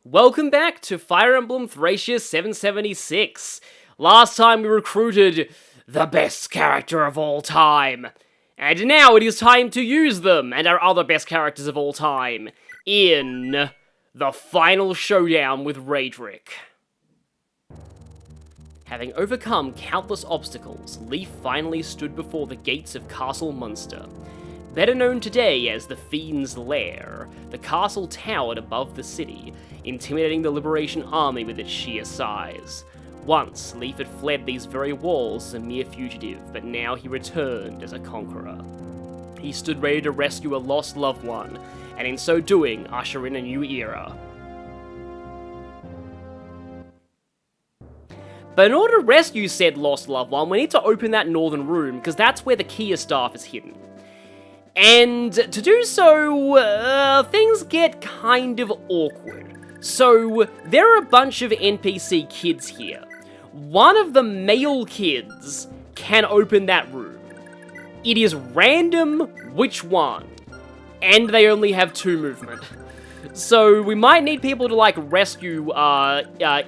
Welcome back to Fire Emblem Thracia 776. Last time we recruited the best character of all time. And now it is time to use them and our other best characters of all time in the final showdown with Raydrik. Having overcome countless obstacles, Leif finally stood before the gates of Castle Munster. Better known today as the Fiend's Lair, the castle towered above the city, intimidating the Liberation Army with its sheer size. Once, Leif had fled these very walls as a mere fugitive, but now he returned as a conqueror. He stood ready to rescue a lost loved one, and in so doing, usher in a new era. But in order to rescue said lost loved one, we need to open that northern room, because that's where the Kia staff is hidden. And to do so, things get kind of awkward. So, there are a bunch of NPC kids here. One of the male kids can open that room. It is random which one. And they only have 2 movement. So, we might need people to, rescue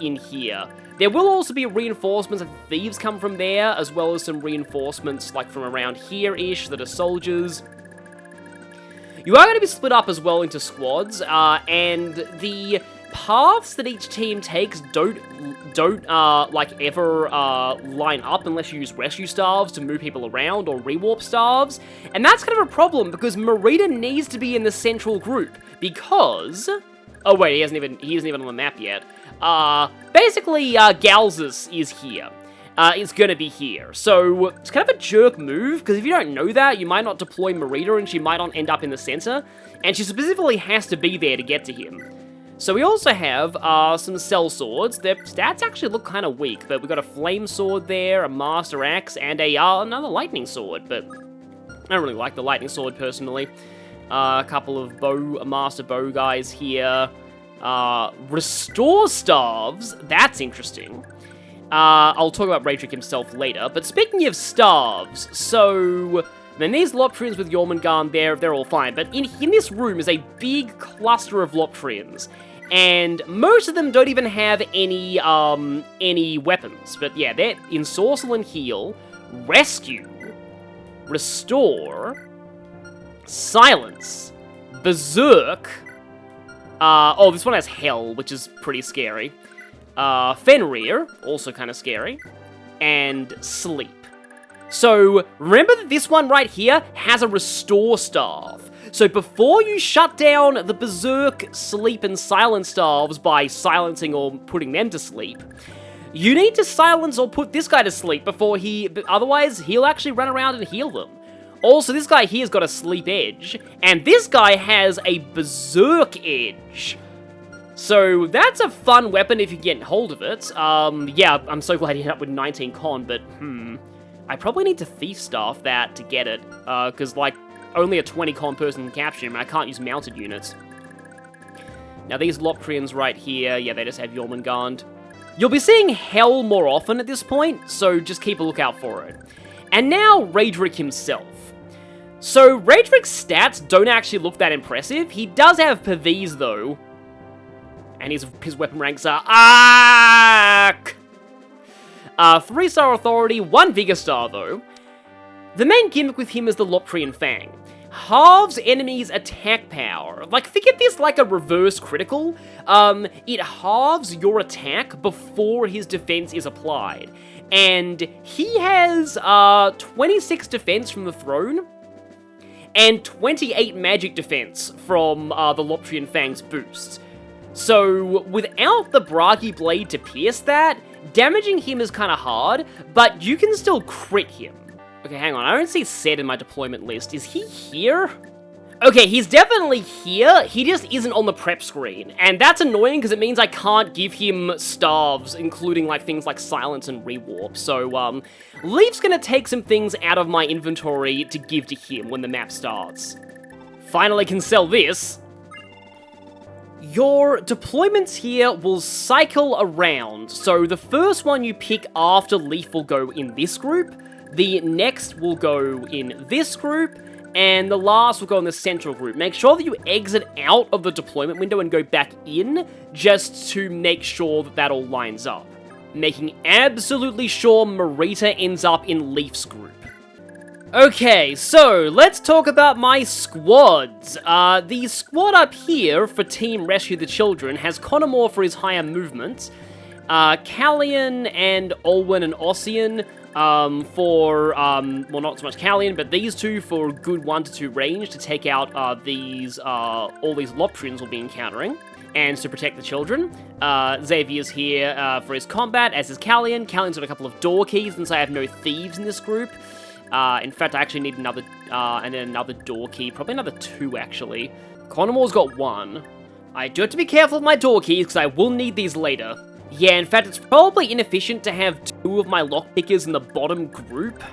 in here. There will also be reinforcements that thieves come from there, as well as some reinforcements, from around here-ish, that are soldiers. You are going to be split up as well into squads, and the paths that each team takes don't ever line up unless you use rescue staves to move people around, or rewarp staves, and that's kind of a problem, because Marita needs to be in the central group, because... Oh wait, he isn't even on the map yet. Basically, galzus is here. Is gonna be here. So, it's kind of a jerk move, because if you don't know that, you might not deploy Marita, and she might not end up in the center, and she specifically has to be there to get to him. So we also have some cell swords. Their stats actually look kind of weak, but we've got a flame sword there, a master axe, and another lightning sword, but I don't really like the lightning sword personally. A couple of master bow guys here. Restore staves, that's interesting. I'll talk about Raydrik himself later, but speaking of staves, so... Then these Loptrians with Jormungand, they're all fine, but in this room is a big cluster of Loptrians, and most of them don't even have any weapons, but yeah, they're Ensorcel and Heal, Rescue, Restore, Silence, Berserk, oh, this one has Hell, which is pretty scary, Fenrir, also kind of scary, and Sleep. So, remember that this one right here has a Restore staff. So before you shut down the Berserk, Sleep, and Silence staves by silencing or putting them to sleep, you need to silence or put this guy to sleep before otherwise he'll actually run around and heal them. Also, this guy here's got a Sleep Edge, and this guy has a Berserk Edge. So, that's a fun weapon if you get hold of it. Yeah, I'm so glad he ended up with 19 con, but, I probably need to Thief Staff that to get it, because, only a 20 con person can capture him, and I can't use mounted units. Now, these Loptrians right here, yeah, they just have Jormungand. You'll be seeing Hell more often at this point, so just keep a lookout for it. And now, Raydrik himself. So, Raydrik's stats don't actually look that impressive. He does have Pavis, though. And his weapon ranks are... 3-star Authority, 1 Vigor Star, though. The main gimmick with him is the Loptrian Fang. Halves enemies' attack power. Think of this like a reverse critical. It halves your attack before his defense is applied. And he has 26 defense from the throne, and 28 magic defense from the Loptrian Fang's boosts. So, without the Bragi Blade to pierce that, damaging him is kind of hard, but you can still crit him. Okay, hang on, I don't see Sed in my deployment list. Is he here? Okay, he's definitely here, he just isn't on the prep screen, and that's annoying because it means I can't give him staves, including things like Silence and Rewarp, so Leif's gonna take some things out of my inventory to give to him when the map starts. Finally can sell this. Your deployments here will cycle around, so the first one you pick after Leif will go in this group, the next will go in this group, and the last will go in the central group. Make sure that you exit out of the deployment window and go back in, just to make sure that that all lines up. Making absolutely sure Marita ends up in Leaf's group. Okay, so let's talk about my squads. The squad up here for Team Rescue the Children has Connemore for his higher movement, Callian and Olwen and Ossian for, well, not so much Callian, but these two for good 1 to 2 range to take out all these Loptrians we'll be encountering, and to protect the children. Xavier's here for his combat, as is Callian. Callian's got a couple of door keys, since I have no thieves in this group. In fact, I actually need another, and then another door key, probably another 2, actually. Connemore's got 1. I do have to be careful with my door keys, because I will need these later. Yeah, in fact, it's probably inefficient to have 2 of my lockpickers in the bottom group.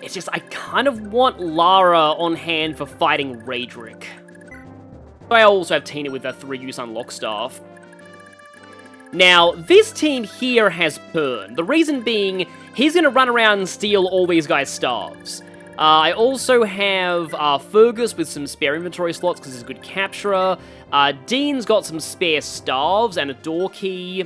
It's just, I kind of want Lara on hand for fighting Raydrik. I also have Tina with a 3-use unlock staff. Now, this team here has Pern. The reason being, he's going to run around and steal all these guys' staves. I also have Fergus with some spare inventory slots because he's a good capturer. Dean's got some spare staves and a door key.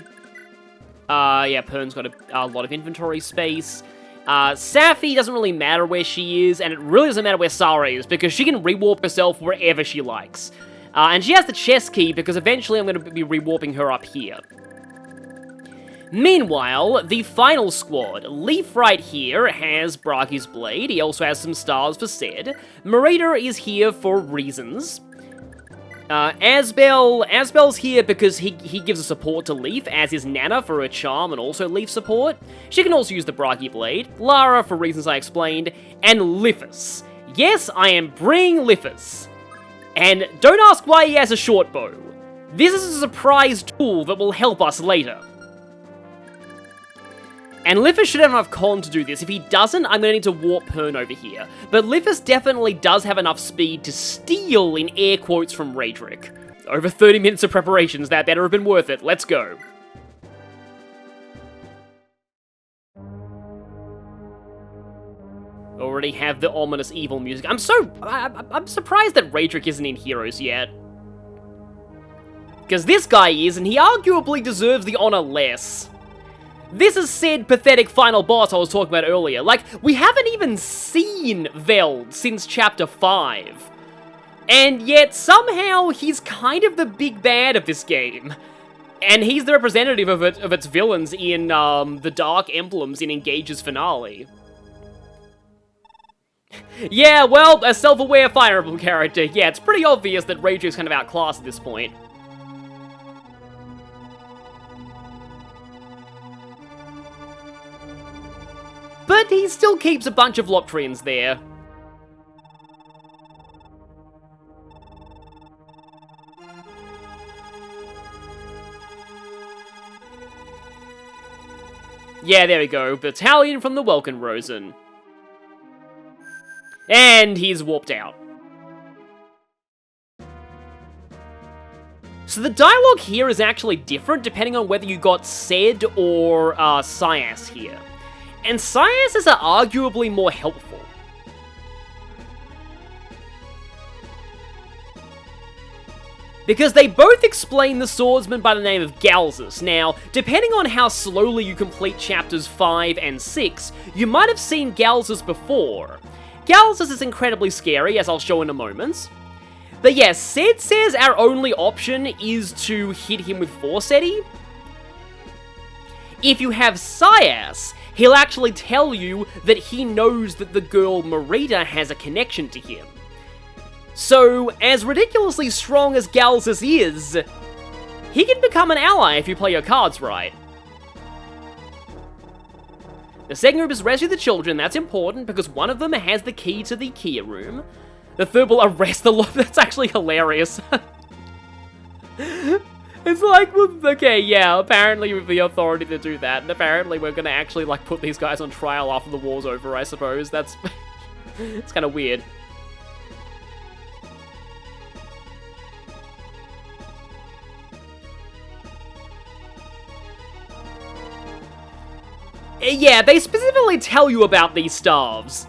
Yeah, Pern's got a lot of inventory space. Safi doesn't really matter where she is, and it really doesn't matter where Sarah is, because she can rewarp herself wherever she likes. And she has the chest key, because eventually I'm going to be rewarping her up here. Meanwhile, the final squad. Leaf right here has Bragi's Blade. He also has some stars for Ced. Marita is here for reasons. Asbel's here because he gives a support to Leaf, as is Nana for her charm and also Leaf support. She can also use the Bragi Blade. Lara for reasons I explained. And Liffus. Yes, I am bringing Liffus. And don't ask why he has a short bow. This is a surprise tool that will help us later. And Liffus should have enough con to do this. If he doesn't, I'm going to need to warp Pern over here. But Liffus definitely does have enough speed to steal, in air quotes, from Raydrik. Over 30 minutes of preparations, that better have been worth it. Let's go. Already have the ominous evil music. I'm surprised that Raydrik isn't in Heroes yet. Because this guy is, and he arguably deserves the honor less. This is said pathetic final boss I was talking about earlier. Like, we haven't even seen Veld since Chapter 5. And yet, somehow, he's kind of the big bad of this game. And he's the representative of its villains in the Dark Emblems in Engage's finale. Yeah, well, a self-aware Fire Emblem character. Yeah, it's pretty obvious that Raydrik's kind of outclassed at this point. But he still keeps a bunch of Loptrians there. Yeah, there we go. Battalion from the Welkenrosen. And he's warped out. So the dialogue here is actually different depending on whether you got Ced or Syas here. And Syas are arguably more helpful. Because they both explain the swordsman by the name of Galzus. Now, depending on how slowly you complete chapters 5 and 6, you might have seen Galzus before. Galzus is incredibly scary, as I'll show in a moment. But yes, Ced says our only option is to hit him with Forseti. If you have Syas, he'll actually tell you that he knows that the girl Marita has a connection to him. So, as ridiculously strong as Galzus is, he can become an ally if you play your cards right. The second group is Rescue the Children. That's important because one of them has the key to the Kia room. The third will arrest the That's actually hilarious. It's like, okay, yeah, apparently we have the authority to do that, and apparently we're gonna actually, like, put these guys on trial after the war's over, I suppose. That's... it's kind of weird. Yeah, they specifically tell you about these staves.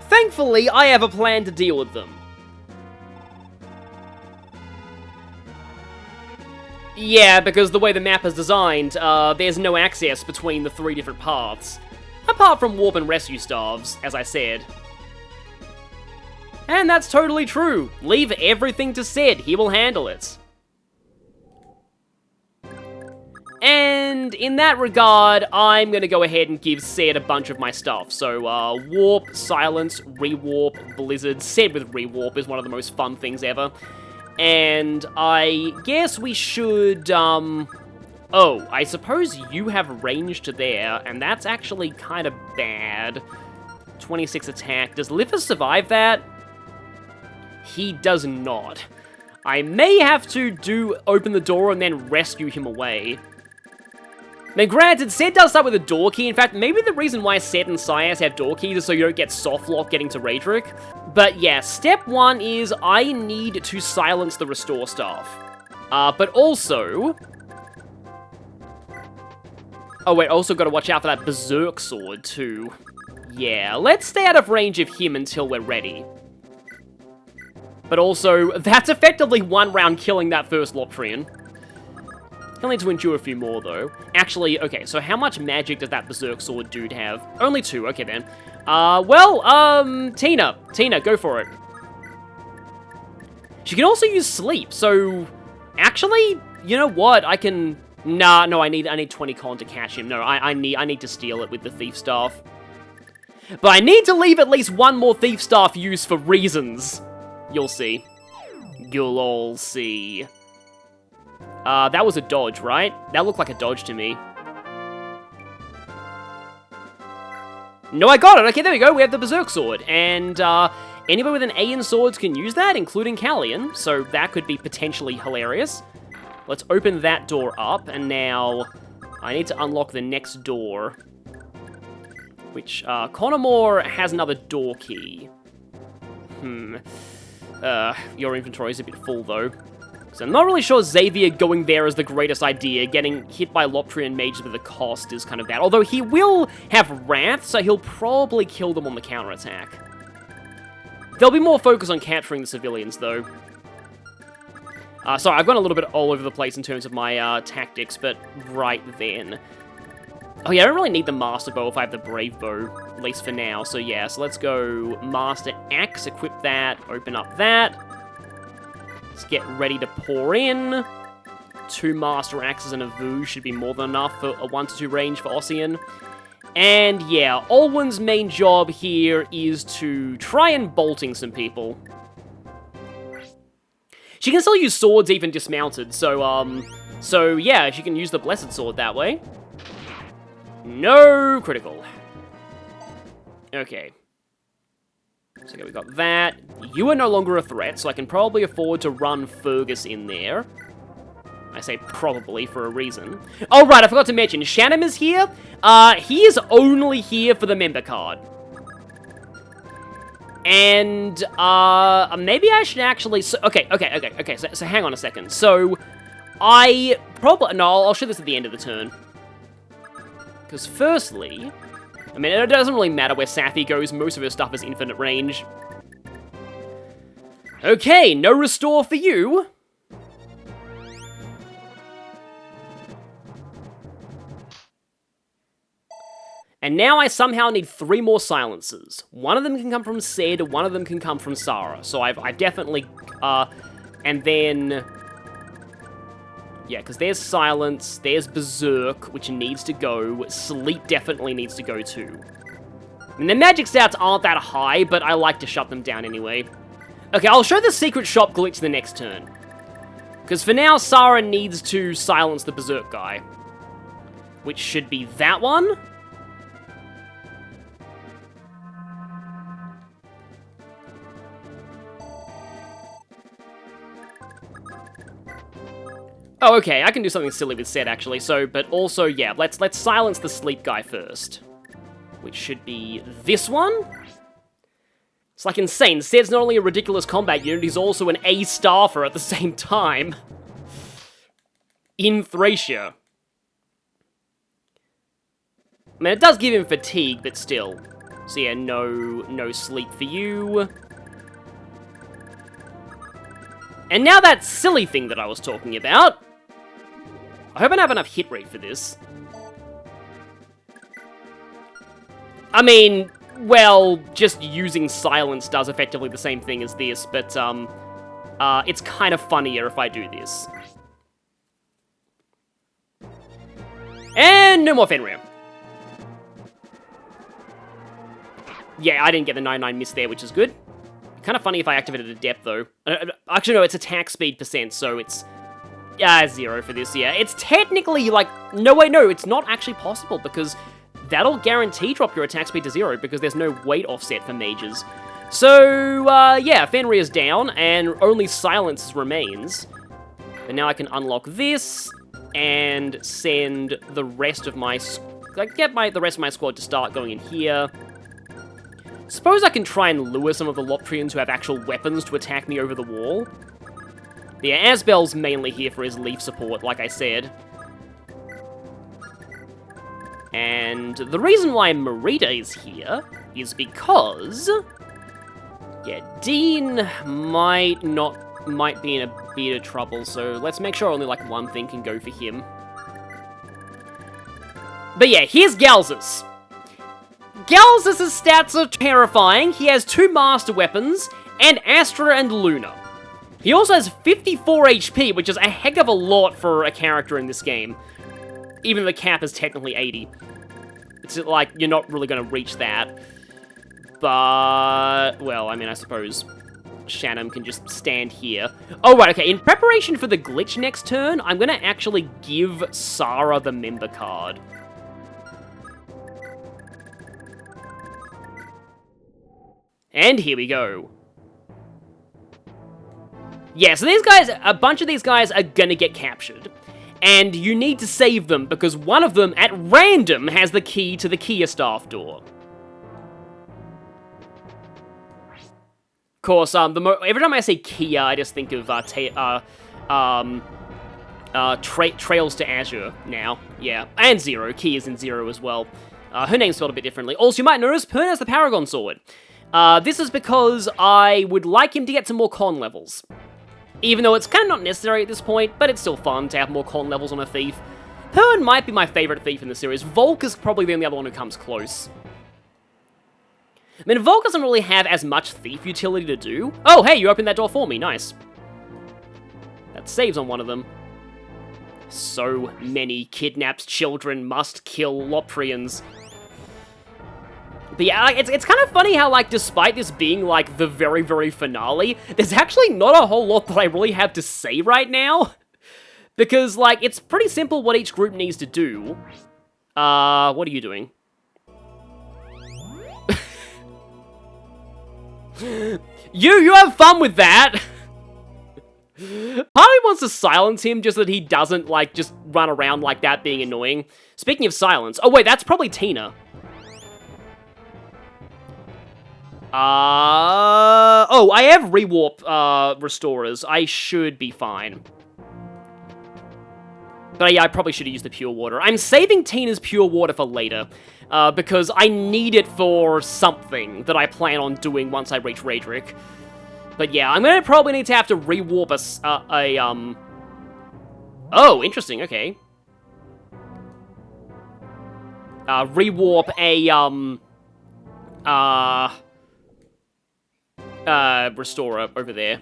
thankfully, I have a plan to deal with them. Yeah, because the way the map is designed, there's no access between the 3 different paths. Apart from warp and rescue staves, as I said. And that's totally true. Leave everything to Sid, he will handle it. And in that regard, I'm gonna go ahead and give Sid a bunch of my stuff. So, Warp, Silence, Rewarp, Blizzard. Sid with Rewarp is one of the most fun things ever. And I guess we should, oh, I suppose you have range to there, and that's actually kind of bad. 26 attack. Does Liffus survive that? He does not. I may have to open the door and then rescue him away. Now, granted, Set does start with a door key. In fact, maybe the reason why Set and Sias have door keys is so you don't get softlock getting to raydrik. But yeah, step 1 is I need to silence the restore staff. But also... Oh wait, also gotta watch out for that berserk sword too. Yeah, let's stay out of range of him until we're ready. But also, that's effectively 1 round killing that first Loptrian. He'll need to endure a few more, though. Actually, okay, so how much magic does that Berserk Sword dude have? Only 2, okay then. Tina, go for it. She can also use Sleep, so... Actually, you know what, I can... Nah, no, I need 20 con to catch him. No, I need to steal it with the Thief Staff. But I need to leave at least 1 more Thief Staff use for reasons. You'll see. You'll all see. That was a dodge, right? That looked like a dodge to me. No, I got it! Okay, there we go, we have the Berserk Sword. And, anybody with an A in swords can use that, including Callian, so that could be potentially hilarious. Let's open that door up, and now I need to unlock the next door. Which, Connemore has another door key. Your inventory is a bit full, though. So I'm not really sure Xavier going there is the greatest idea. Getting hit by Loptrian mages with a cost is kind of bad. Although he will have Wrath, so he'll probably kill them on the counterattack. There'll be more focus on capturing the civilians, though. Sorry, I've gone a little bit all over the place in terms of my tactics, but right then. Oh yeah, I don't really need the Master Bow if I have the Brave Bow, at least for now. So yeah, so let's go Master Axe, equip that, open up that. Let's get ready to pour in. 2 Master Axes and a Vu should be more than enough for a 1 to 2 range for Ossian. And yeah, Olwen's main job here is to try and bolting some people. She can still use swords even dismounted, so yeah, she can use the Blessed Sword that way. No critical. Okay. So okay, we got that. You are no longer a threat, so I can probably afford to run Fergus in there. I say probably for a reason. Oh, right, I forgot to mention, Shannon is here. He is only here for the member card. And, maybe I should actually... Okay, so hang on a second. So, I'll show this at the end of the turn. Because firstly... I mean, it doesn't really matter where Safi goes, most of her stuff is infinite range. Okay, no restore for you. And now I somehow need 3 more silences. One of them can come from Sid, one of them can come from Sarah. So I've definitely, and then... Yeah, because there's Silence, there's Berserk, which needs to go, Sleep definitely needs to go too. I mean, the magic stats aren't that high, but I like to shut them down anyway. Okay, I'll show the secret shop glitch the next turn. Because for now, Sarah needs to silence the Berserk guy. Which should be that one. Oh, okay, I can do something silly with Set, actually, so, but also, yeah, let's silence the Sleep guy first. Which should be this one? It's like insane, Set's not only a ridiculous combat unit, he's also an A-staffer at the same time. In Thracia. I mean, it does give him fatigue, but still. So yeah, no sleep for you. And now that silly thing that I was talking about. I hope I have enough hit rate for this. I mean, well, just using silence does effectively the same thing as this, but, it's kind of funnier if I do this. And no more Fenrir. Yeah, I didn't get the 99 miss there, which is good. Kind of funny if I activated Adept, though. Actually, no, it's attack speed percent, so it's... 0 for this, yeah. It's technically, like... No, wait, no, it's not actually possible, because that'll guarantee drop your attack speed to 0, because there's no weight offset for mages. So, yeah, Fenrir's down, and only Silence remains. And now I can unlock this, and send the rest of my... get the rest of my squad to start going in here. Suppose I can try and lure some of the Loprians who have actual weapons to attack me over the wall. But yeah, Asbel's mainly here for his leaf support, like I said. And the reason why Marita is here is because... yeah, Dean might be in a bit of trouble, so let's make sure only, like, one thing can go for him. But yeah, here's Galzus. Galzus' stats are terrifying. He has 2 master weapons, and Astra and Luna. He also has 54 HP, which is a heck of a lot for a character in this game. Even though the cap is technically 80. It's like, you're not really going to reach that. But, well, I mean, I suppose Shannon can just stand here. Oh, right, okay. In preparation for the glitch next turn, I'm going to actually give Sarah the member card. And here we go. Yeah, so these guys, a bunch of these guys are gonna get captured. And you need to save them, because one of them, at random, has the key to the Kia staff door. Of course, every time I say Kia, I just think of, Trails to Azure now. Yeah, and Zero. Kia's in Zero as well. Her name's spelled a bit differently. Also, you might notice, Pern has the Paragon Sword. This is because I would like him to get some more con levels. Even though it's kind of not necessary at this point, but it's still fun to have more con levels on a thief. Pern might be my favorite thief in the series. Volk is probably the only other one who comes close. I mean, Volk doesn't really have as much thief utility to do. Oh, hey, you opened that door for me. Nice. That saves on one of them. So many kidnapped children must kill Loprians. But yeah, it's kind of funny how, like, despite this being, like, the very, very finale, there's actually not a whole lot that I really have to say right now. Because, like, it's pretty simple what each group needs to do. What are you doing? You have fun with that! Part of me wants to silence him just so that he doesn't, like, just run around like that being annoying. Speaking of silence... Oh, wait, that's probably Tina. Oh, I have rewarp, restorers. I should be fine. But yeah, I probably should have used the pure water. I'm saving Tina's pure water for later, because I need it for something that I plan on doing once I reach raydrik. But yeah, I'm gonna probably need to have to rewarp Oh, interesting, okay. Rewarp a, restorer over there.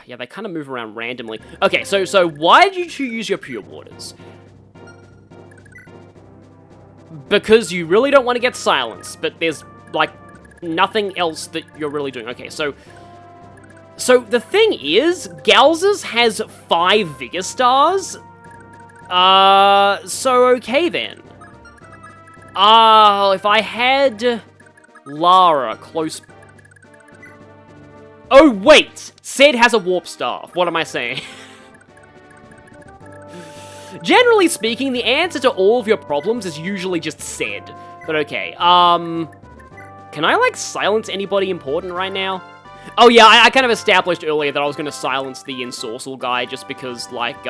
Yeah, they kind of move around randomly. Okay, so why did you use your pure waters? Because you really don't want to get silenced, but there's, like, nothing else that you're really doing. Okay, so the thing is, Galzus has 5 Vigor Stars. So okay then. If I had Lara close... Oh, wait! Ced has a Warp Staff. What am I saying? Generally speaking, the answer to all of your problems is usually just Ced. But okay, can I, like, silence anybody important right now? Oh yeah, I kind of established earlier that I was going to silence the Ensorcel guy just because, like,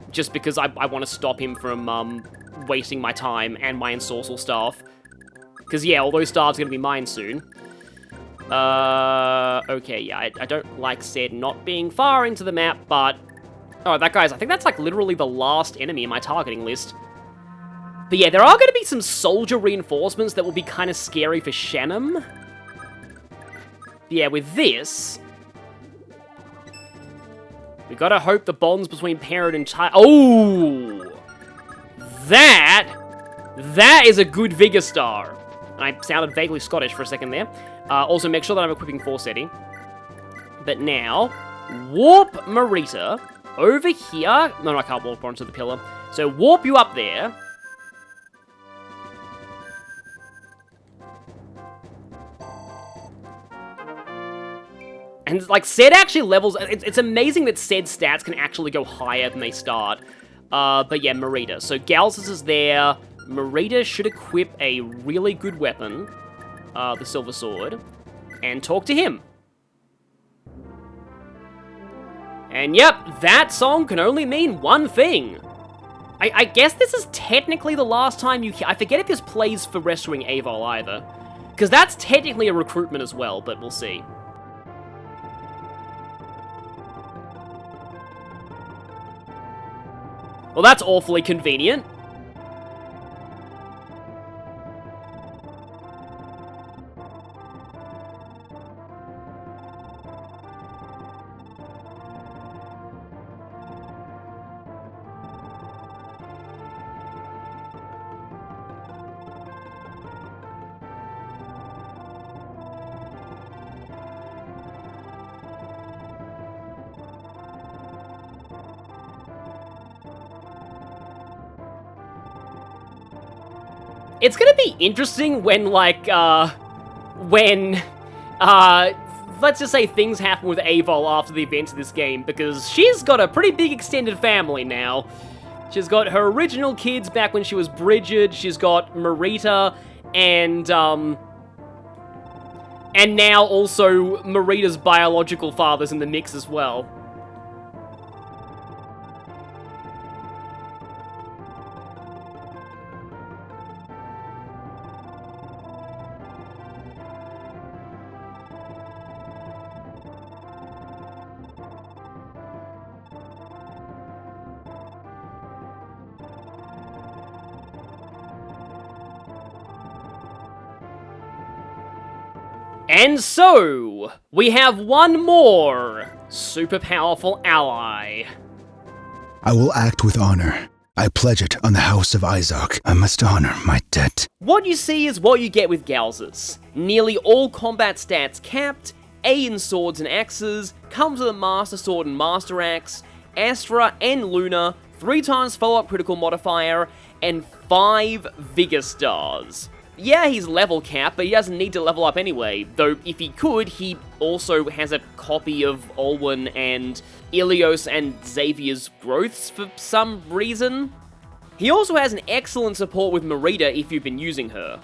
just because I want to stop him from, wasting my time and my Ensorcel staff. Because, yeah, all those stars are going to be mine soon. Okay, yeah, I don't like Ced not being far into the map, but... Oh, that guy's... I think that's, like, literally the last enemy in my targeting list. But yeah, there are going to be some soldier reinforcements that will be kind of scary for Shannon. But yeah, with this... we gotta hope the bonds between parent and child... Oh! That is a good Vigor Star. And I sounded vaguely Scottish for a second there. Also, make sure that I'm equipping Forcetti. But now, warp Marita over here. No, I can't warp onto the pillar. So warp you up there. And, like, Ced actually levels... It's amazing that Ced's stats can actually go higher than they start. But yeah, Marita. So Galzus is there. Marita should equip a really good weapon, the Silver Sword, and talk to him. And yep, that song can only mean one thing. I guess this is technically the last time you... I forget if this plays for Rescuing Avol either. Because that's technically a recruitment as well, but we'll see. Well, that's awfully convenient. It's gonna be interesting when, like, let's just say things happen with Avol after the events of this game, because she's got a pretty big extended family now. She's got her original kids back when she was Bridget, she's got Marita, and now also Marita's biological father's in the mix as well. And so, we have one more super powerful ally. I will act with honor. I pledge it on the House of Isaac. I must honor my debt. What you see is what you get with Galzus. Nearly all combat stats capped, A in swords and axes, comes with a Master Sword and Master Axe, Astra and Luna, 3 times follow-up critical modifier, and 5 Vigor Stars. Yeah, he's level capped, but he doesn't need to level up anyway, though if he could, he also has a copy of Olwen and Ilios and Xavier's growths for some reason. He also has an excellent support with Marita if you've been using her.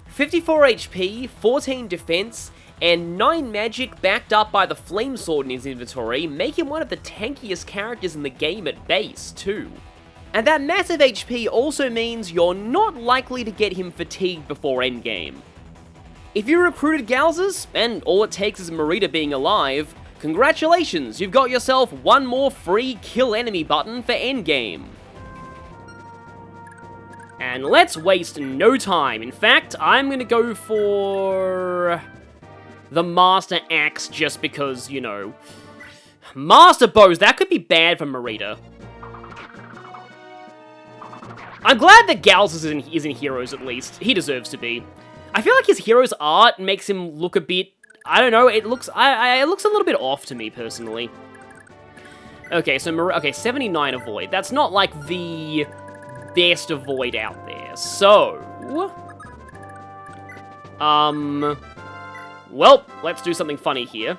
54 HP, 14 defense, and 9 magic backed up by the Flame Sword in his inventory make him one of the tankiest characters in the game at base, too. And that massive HP also means you're not likely to get him fatigued before endgame. If you recruited Galzus, and all it takes is Marita being alive, congratulations, you've got yourself one more free kill enemy button for endgame. And let's waste no time. In fact, I'm gonna go for the Master Axe just because, you know, Master Bows, that could be bad for Marita. I'm glad that Galzus is in Heroes, at least. He deserves to be. I feel like his Heroes art makes him look a bit... I don't know, it looks it looks a little bit off to me, personally. Okay, so... Okay, 79 Avoid. That's not, like, the best Avoid out there. So... Well, let's do something funny here.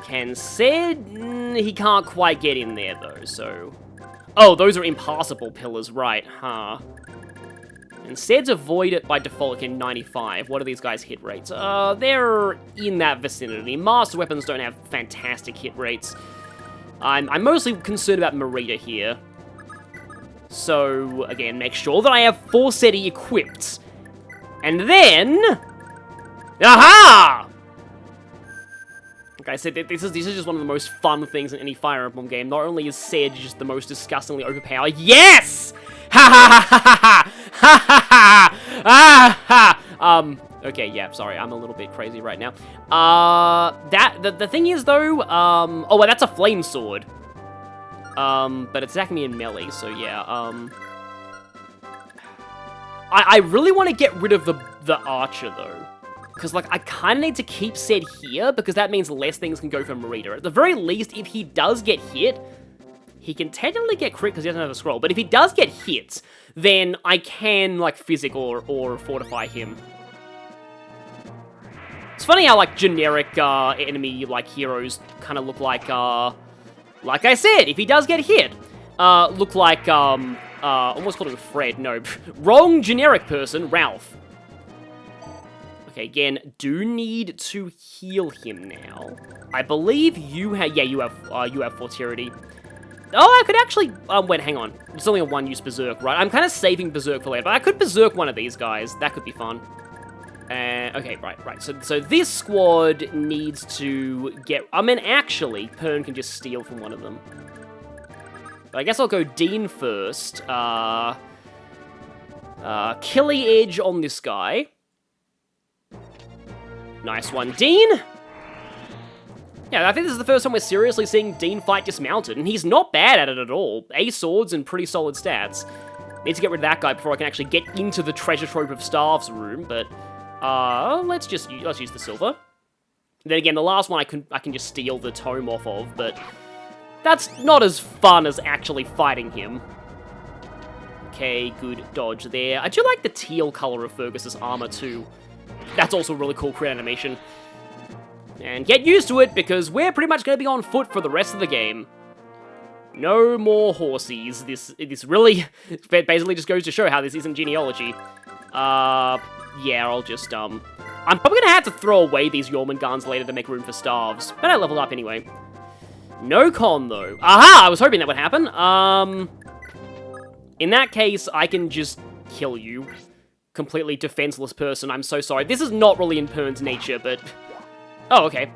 Can Ced... he can't quite get in there, though, so... Oh, those are impassable pillars, right, huh. And Ced's avoided by default in 95. What are these guys' hit rates? They're in that vicinity. Master weapons don't have fantastic hit rates. I'm mostly concerned about Marita here. So, again, make sure that I have Forseti equipped. And then... Aha! Like I said, this is just one of the most fun things in any Fire Emblem game. Not only is Sedge just the most disgustingly overpowered... Yes! Ha ha ha ha ha ha ha ha ha! Okay, yeah, sorry, I'm a little bit crazy right now. The thing is, though, oh, well, that's a flame sword. But it's attacking me in melee, so yeah, I really want to get rid of the archer, though. Because, like, I kind of need to keep Sed here, because that means less things can go from Marita. At the very least, if he does get hit, he can technically get crit because he doesn't have a scroll. But if he does get hit, then I can, like, physic or fortify him. It's funny how, like, generic enemy, like, heroes kind of look like I said, if he does get hit, look like, almost called him Fred, no, wrong generic person, Ralph. Okay, again, do need to heal him now. I believe you have, yeah, you have Fortitude. Oh, I could actually, wait, hang on. It's only a one-use Berserk, right? I'm kind of saving Berserk for later, but I could Berserk one of these guys. That could be fun. Okay, right. So this squad needs to get... I mean, actually, Pern can just steal from one of them. But I guess I'll go Dean first. Killy Edge on this guy. Nice one, Dean! Yeah, I think this is the first time we're seriously seeing Dean fight dismounted, and he's not bad at it at all. 8 swords and pretty solid stats. Need to get rid of that guy before I can actually get into the treasure trove of staffs room, but... let's use the silver. Then again, the last one I can just steal the tome off of, but that's not as fun as actually fighting him. Okay, good dodge there. I do like the teal color of Fergus's armor too. That's also a really cool crit animation. And get used to it, because we're pretty much going to be on foot for the rest of the game. No more horsies. This really basically just goes to show how this isn't genealogy. Yeah, I'll just, I'm probably gonna have to throw away these Jormungandrs later to make room for staves, but I leveled up anyway. No con, though. Aha! I was hoping that would happen. In that case, I can just kill you. Completely defenseless person, I'm so sorry. This is not really in Pern's nature, but... Oh, okay.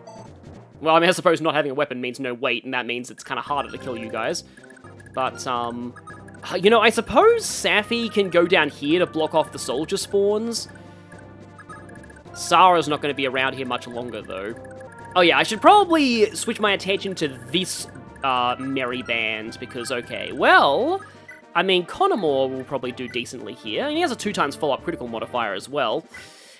Well, I mean, I suppose not having a weapon means no weight, and that means it's kind of harder to kill you guys. But, you know, I suppose Safi can go down here to block off the soldier spawns. Sara's not going to be around here much longer, though. Oh yeah, I should probably switch my attention to this merry band, because, okay, well... I mean, Conomore will probably do decently here, and he has a 2x follow-up critical modifier as well.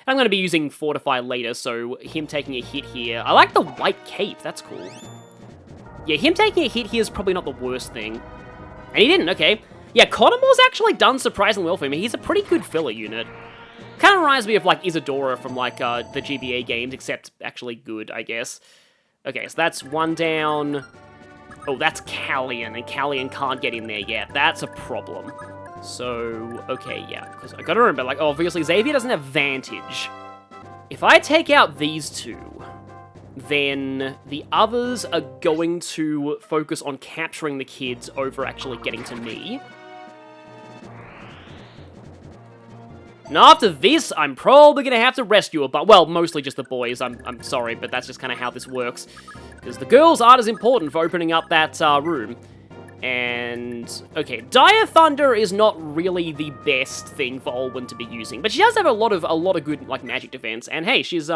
I'm going to be using Fortify later, so him taking a hit here... I like the white cape, that's cool. Yeah, him taking a hit here is probably not the worst thing. And he didn't, okay. Yeah, Conomore's actually done surprisingly well for him. He's a pretty good filler unit. Kind of reminds me of, like, Isadora from, like, the GBA games, except actually good, I guess. Okay, so that's one down. Oh, that's Callian, and Callian can't get in there yet. That's a problem. So, okay, yeah, because I gotta remember, like, obviously Xavier doesn't have Vantage. If I take out these two, then the others are going to focus on capturing the kids over actually getting to me. And after this, I'm probably going to have to rescue a bunch. Well, mostly just the boys. I'm sorry, but that's just kind of how this works. Because the girls aren't as important for opening up that room. And, okay, Dire Thunder is not really the best thing for Olwen to be using. But she does have a lot of good, like, magic defense. And hey, she is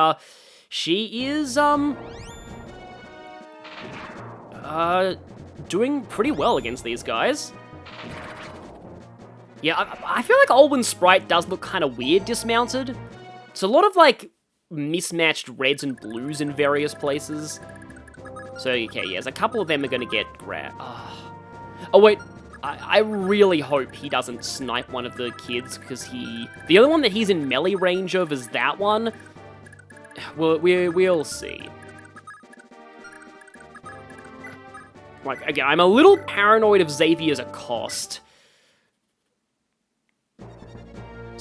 doing pretty well against these guys. Yeah, I feel like Olwen's sprite does look kind of weird dismounted. It's a lot of, like, mismatched reds and blues in various places. So, okay, yes, a couple of them are going to get grabbed. Oh, wait, I really hope he doesn't snipe one of the kids, because the only one that he's in melee range of is that one. Well, we'll see. Like, again, I'm a little paranoid of Xavier as a cost.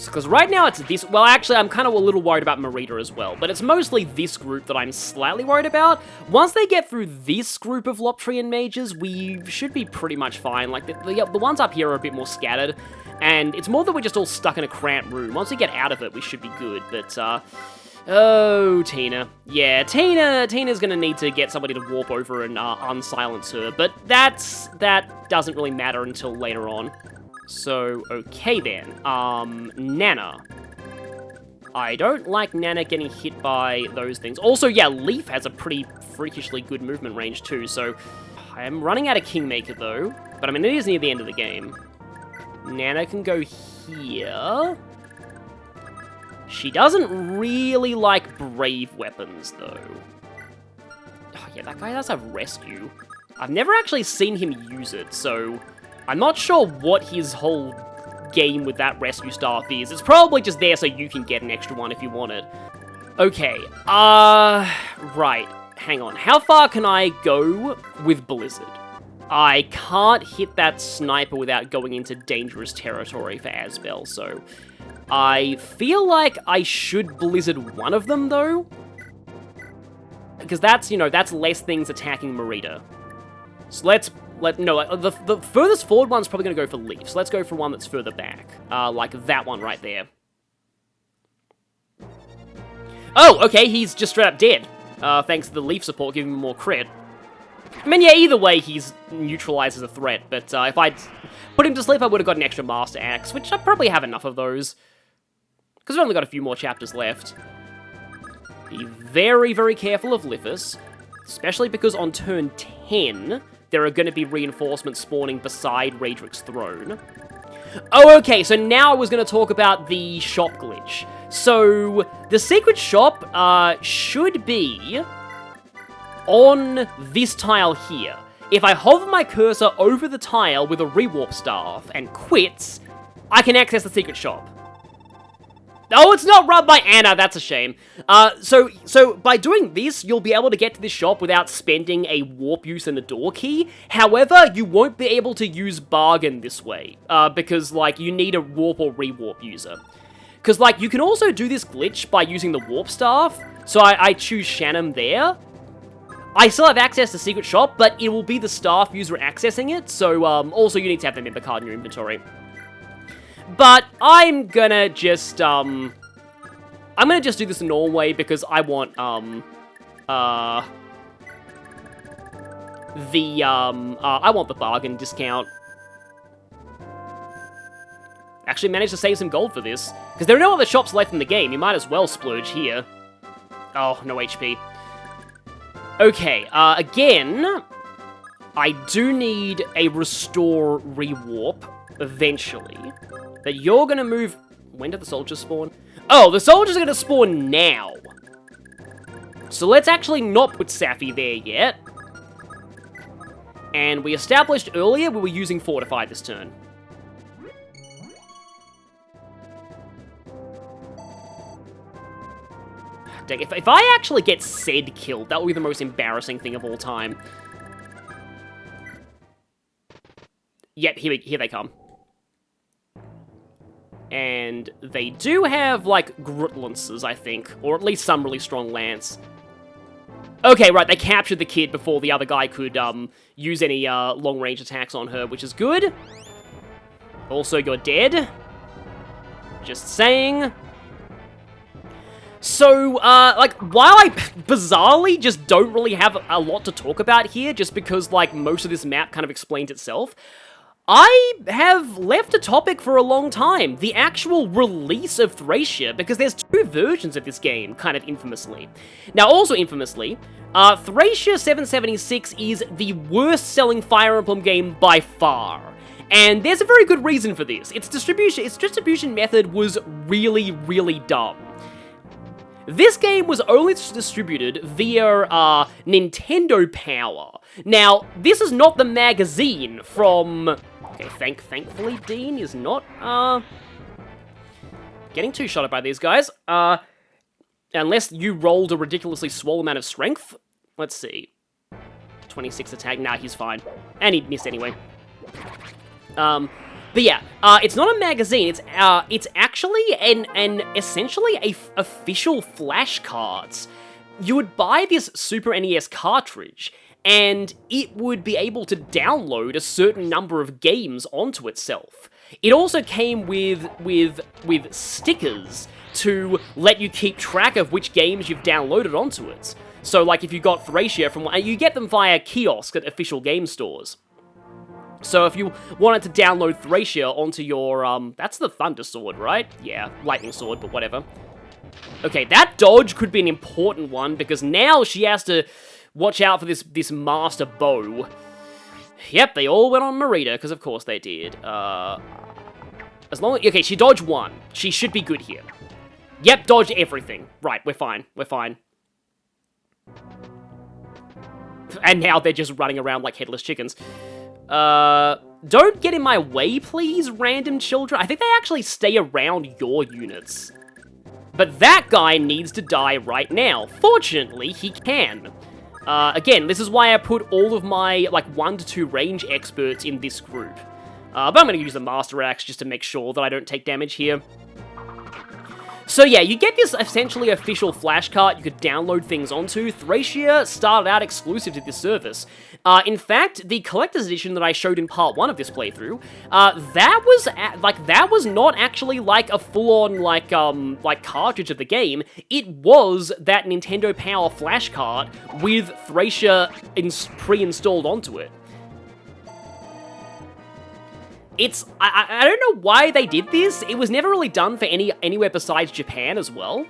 Because right now it's this... Well, actually, I'm kind of a little worried about Merida as well. But it's mostly this group that I'm slightly worried about. Once they get through this group of Loptrian mages, we should be pretty much fine. Like, the ones up here are a bit more scattered. And it's more that we're just all stuck in a cramped room. Once we get out of it, we should be good. But, oh, Tina. Yeah, Tina's gonna need to get somebody to warp over and unsilence her. But that doesn't really matter until later on. So, okay then. Nana. I don't like Nana getting hit by those things. Also, yeah, Leaf has a pretty freakishly good movement range too, so... I am running out of Kingmaker though. But I mean, it is near the end of the game. Nana can go here. She doesn't really like brave weapons though. Oh yeah, that guy does have rescue. I've never actually seen him use it, so... I'm not sure what his whole game with that rescue staff is. It's probably just there so you can get an extra one if you want it. Okay, right. Hang on. How far can I go with Blizzard? I can't hit that sniper without going into dangerous territory for Asbel, so... I feel like I should Blizzard one of them, though. Because that's, you know, that's less things attacking Merida. So the furthest forward one's probably going to go for Leaf, so let's go for one that's further back. Like that one right there. Oh, okay, he's just straight up dead. Thanks to the Leaf support giving him more crit. I mean, yeah, either way, he's neutralized as a threat, but if I'd put him to sleep, I would have got an extra Master Axe, which I probably have enough of those. Because we've only got a few more chapters left. Be very, very careful of Lithus, especially because on turn 10... there are going to be reinforcements spawning beside Raydrik's throne. Oh, okay, so now I was going to talk about the shop glitch. So, the secret shop should be on this tile here. If I hover my cursor over the tile with a rewarp staff and quits, I can access the secret shop. Oh, it's not run by Anna, that's a shame. So by doing this, you'll be able to get to this shop without spending a warp use and a door key. However, you won't be able to use bargain this way, because, like, you need a warp or rewarp user. Because, like, you can also do this glitch by using the warp staff, so I choose Shannon there. I still have access to secret shop, but it will be the staff user accessing it, so, also you need to have the member card in your inventory. But I'm gonna just do this the normal way because I want, I want the bargain discount. Actually managed to save some gold for this, because there are no other shops left in the game, you might as well splurge here. Oh, no HP. Okay, again, I do need a restore rewarp eventually. But you're gonna move... When did the soldiers spawn? Oh, the soldiers are gonna spawn now. So let's actually not put Safi there yet. And we established earlier we were using Fortify this turn. Dang, if I actually get Sed killed, that would be the most embarrassing thing of all time. Yep, here they come. And they do have, like, Grutlances, I think. Or at least some really strong lance. Okay, right, they captured the kid before the other guy could, use any, long-range attacks on her, which is good. Also, you're dead. Just saying. So, like, while I bizarrely just don't really have a lot to talk about here, just because, like, most of this map kind of explains itself, I have left a topic for a long time, the actual release of Thracia, because there's two versions of this game, kind of infamously. Now, also infamously, Thracia 776 is the worst-selling Fire Emblem game by far. And there's a very good reason for this. Its distribution method was really, really dumb. This game was only distributed via Nintendo Power. Now, this is not the magazine from... Okay, thankfully Dean is not, getting two-shotted by these guys. Unless you rolled a ridiculously small amount of strength. Let's see. 26 attack, nah, he's fine. And he missed anyway. But yeah, it's not a magazine. It's actually an essentially official flashcards. You would buy this Super NES cartridge, and it would be able to download a certain number of games onto itself. It also came with stickers to let you keep track of which games you've downloaded onto it. So, like, if you got Thracia from one, you get them via kiosk at official game stores. So if you wanted to download Thracia onto your, that's the Thunder Sword, right? Yeah, Lightning Sword, but whatever. Okay, that dodge could be an important one, because now she has to watch out for this Master Bow. Yep, they all went on Merida, because of course they did. As long as... Okay, she dodged one. She should be good here. Yep, dodged everything. Right, we're fine. We're fine. And now they're just running around like headless chickens. Don't get in my way, please, random children. I think they actually stay around your units. But that guy needs to die right now. Fortunately, he can. Again, this is why I put all of my, like, 1 to 2 range experts in this group. But I'm gonna use the Master Axe just to make sure that I don't take damage here. So yeah, you get this essentially official flashcard you could download things onto. Thracia started out exclusive to this service. In fact, the collector's edition that I showed in part 1 of this playthrough, that was not actually like a full-on like cartridge of the game. It was that Nintendo Power flashcard with Thracia pre-installed onto it. I don't know why they did this. It was never really done for anywhere besides Japan as well.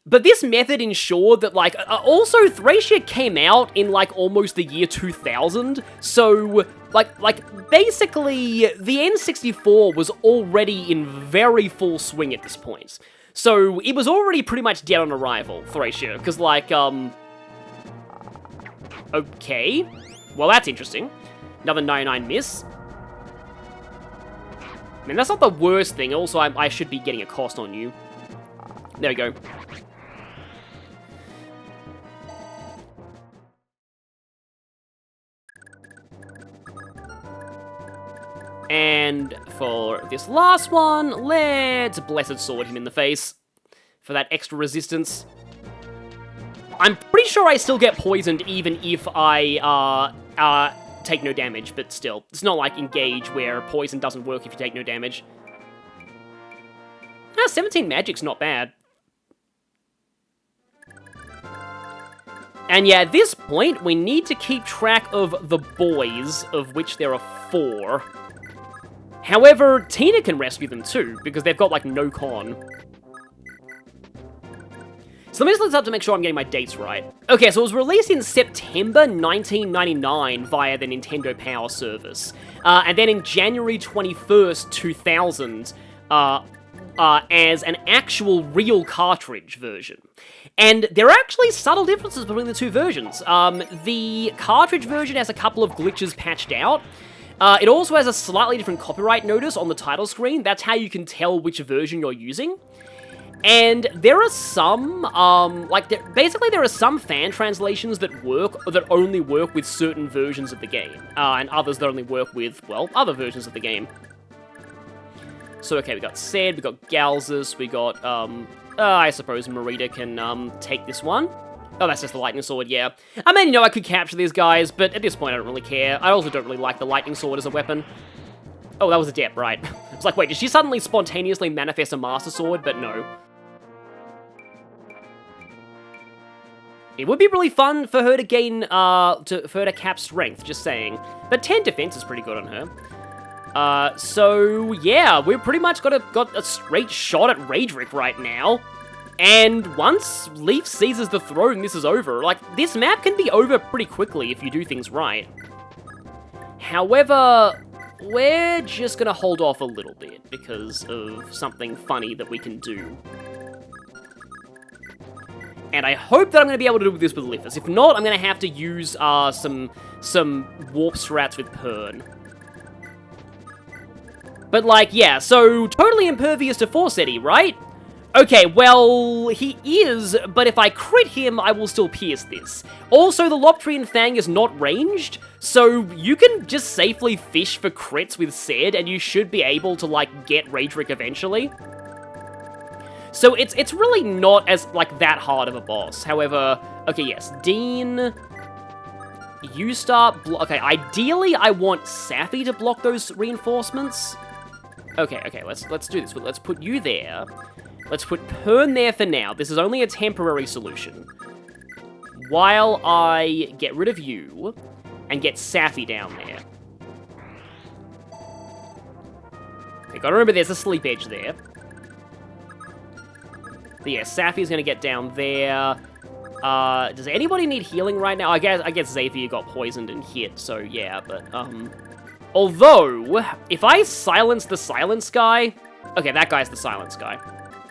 But this method ensured that, like, also Thracia came out in, like, almost the year 2000. So, like, basically, the N64 was already in very full swing at this point. So, it was already pretty much dead on arrival, Thracia. Because, like, okay. Well, that's interesting. Another 99 miss. I mean, that's not the worst thing. Also, I should be getting a cost on you. There we go. And for this last one, let's Blessed Sword him in the face for that extra resistance. I'm pretty sure I still get poisoned even if I, take no damage, but still. It's not like Engage, where poison doesn't work if you take no damage. 17 magic's not bad. And yeah, at this point, we need to keep track of the boys, of which there are 4. However, Tina can rescue them too, because they've got, like, no con. So let me just look this up to make sure I'm getting my dates right. Okay, so it was released in September 1999 via the Nintendo Power service. And then in January 21st, 2000, as an actual real cartridge version. And there are actually subtle differences between the two versions. The cartridge version has a couple of glitches patched out. It also has a slightly different copyright notice on the title screen. That's how you can tell which version you're using. And there are some, basically there are some fan translations that only work with certain versions of the game, and others that only work with, well, other versions of the game. So, okay, we got Ced, we got Galzus, we got, I suppose Merida can, take this one. Oh, that's just the Lightning Sword, yeah. I mean, you know, I could capture these guys, but at this point I don't really care. I also don't really like the Lightning Sword as a weapon. Oh, that was a Dep, right. It's like, wait, did she suddenly spontaneously manifest a Master Sword? But no. It would be really fun for her to gain, for her to cap strength, just saying. But 10 defense is pretty good on her. So, yeah, we've pretty much got a straight shot at raydrik right now. And once Leaf seizes the throne, this is over. Like, this map can be over pretty quickly if you do things right. However, we're just gonna hold off a little bit because of something funny that we can do. And I hope that I'm going to be able to do this with Lithus. If not, I'm going to have to use some warp strats with Pern. But, like, yeah, so totally impervious to Force Eddy, right? Okay, well, he is, but if I crit him, I will still pierce this. Also, the Loptrian Fang is not ranged, so you can just safely fish for crits with Ced, and you should be able to, like, get raydrik eventually. So it's really not as, like, that hard of a boss. However, okay, yes, Dean, you start, okay, ideally I want Safi to block those reinforcements. Okay, let's do this. Let's put you there. Let's put Pern there for now. This is only a temporary solution. While I get rid of you and get Safi down there. Okay, gotta remember there's a sleep edge there. But yeah, Safi's gonna get down there. Does anybody need healing right now? I guess Xavier got poisoned and hit, so yeah, but, although, if I silence the silence guy... Okay, that guy's the silence guy.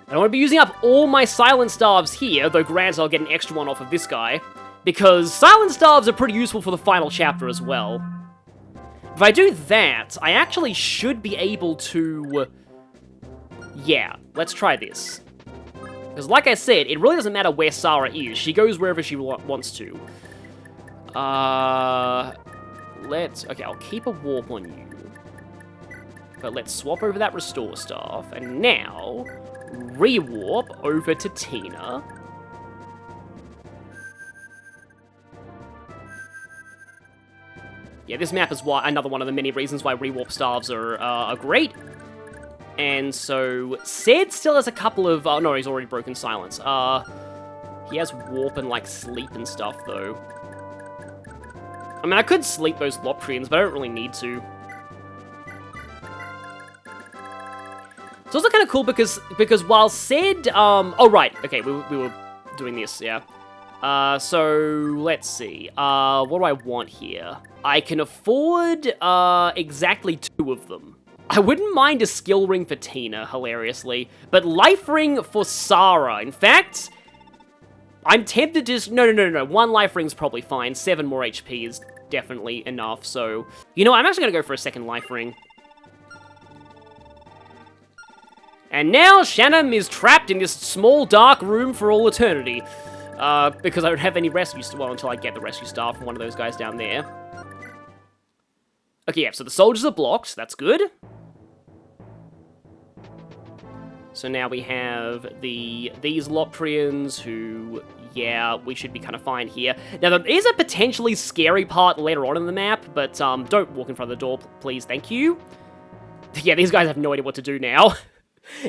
I don't want to be using up all my silence staves here, though granted I'll get an extra one off of this guy, because silence staves are pretty useful for the final chapter as well. If I do that, I actually should be able to... Yeah, let's try this. Because like I said, it really doesn't matter where Sarah is. She goes wherever she wants to. Okay, I'll keep a warp on you. But let's swap over that restore staff, and now... Rewarp over to Tina. Yeah, this map is another one of the many reasons why rewarp staves are great. And so, Ced still has a couple of... Oh, no, he's already broken silence. He has warp and, like, sleep and stuff, though. I mean, I could sleep those Loptrians, but I don't really need to. It's also kind of cool because while Ced, oh right, okay, we were doing this, yeah. So let's see, what do I want here? I can afford, exactly 2 of them. I wouldn't mind a skill ring for Tina, hilariously, but life ring for Sarah. In fact, I'm tempted to just, no, 1 life ring's probably fine, 7 more HP is definitely enough, so, you know, I'm actually gonna go for a 2nd life ring. And now Shannon is trapped in this small, dark room for all eternity. Because I don't have any rescue... Well, until I get the rescue staff from one of those guys down there. Okay, yeah, so the soldiers are blocked. That's good. So now we have these Loptrians who... Yeah, we should be kind of fine here. Now, there is a potentially scary part later on in the map, but don't walk in front of the door, please. Thank you. Yeah, these guys have no idea what to do now.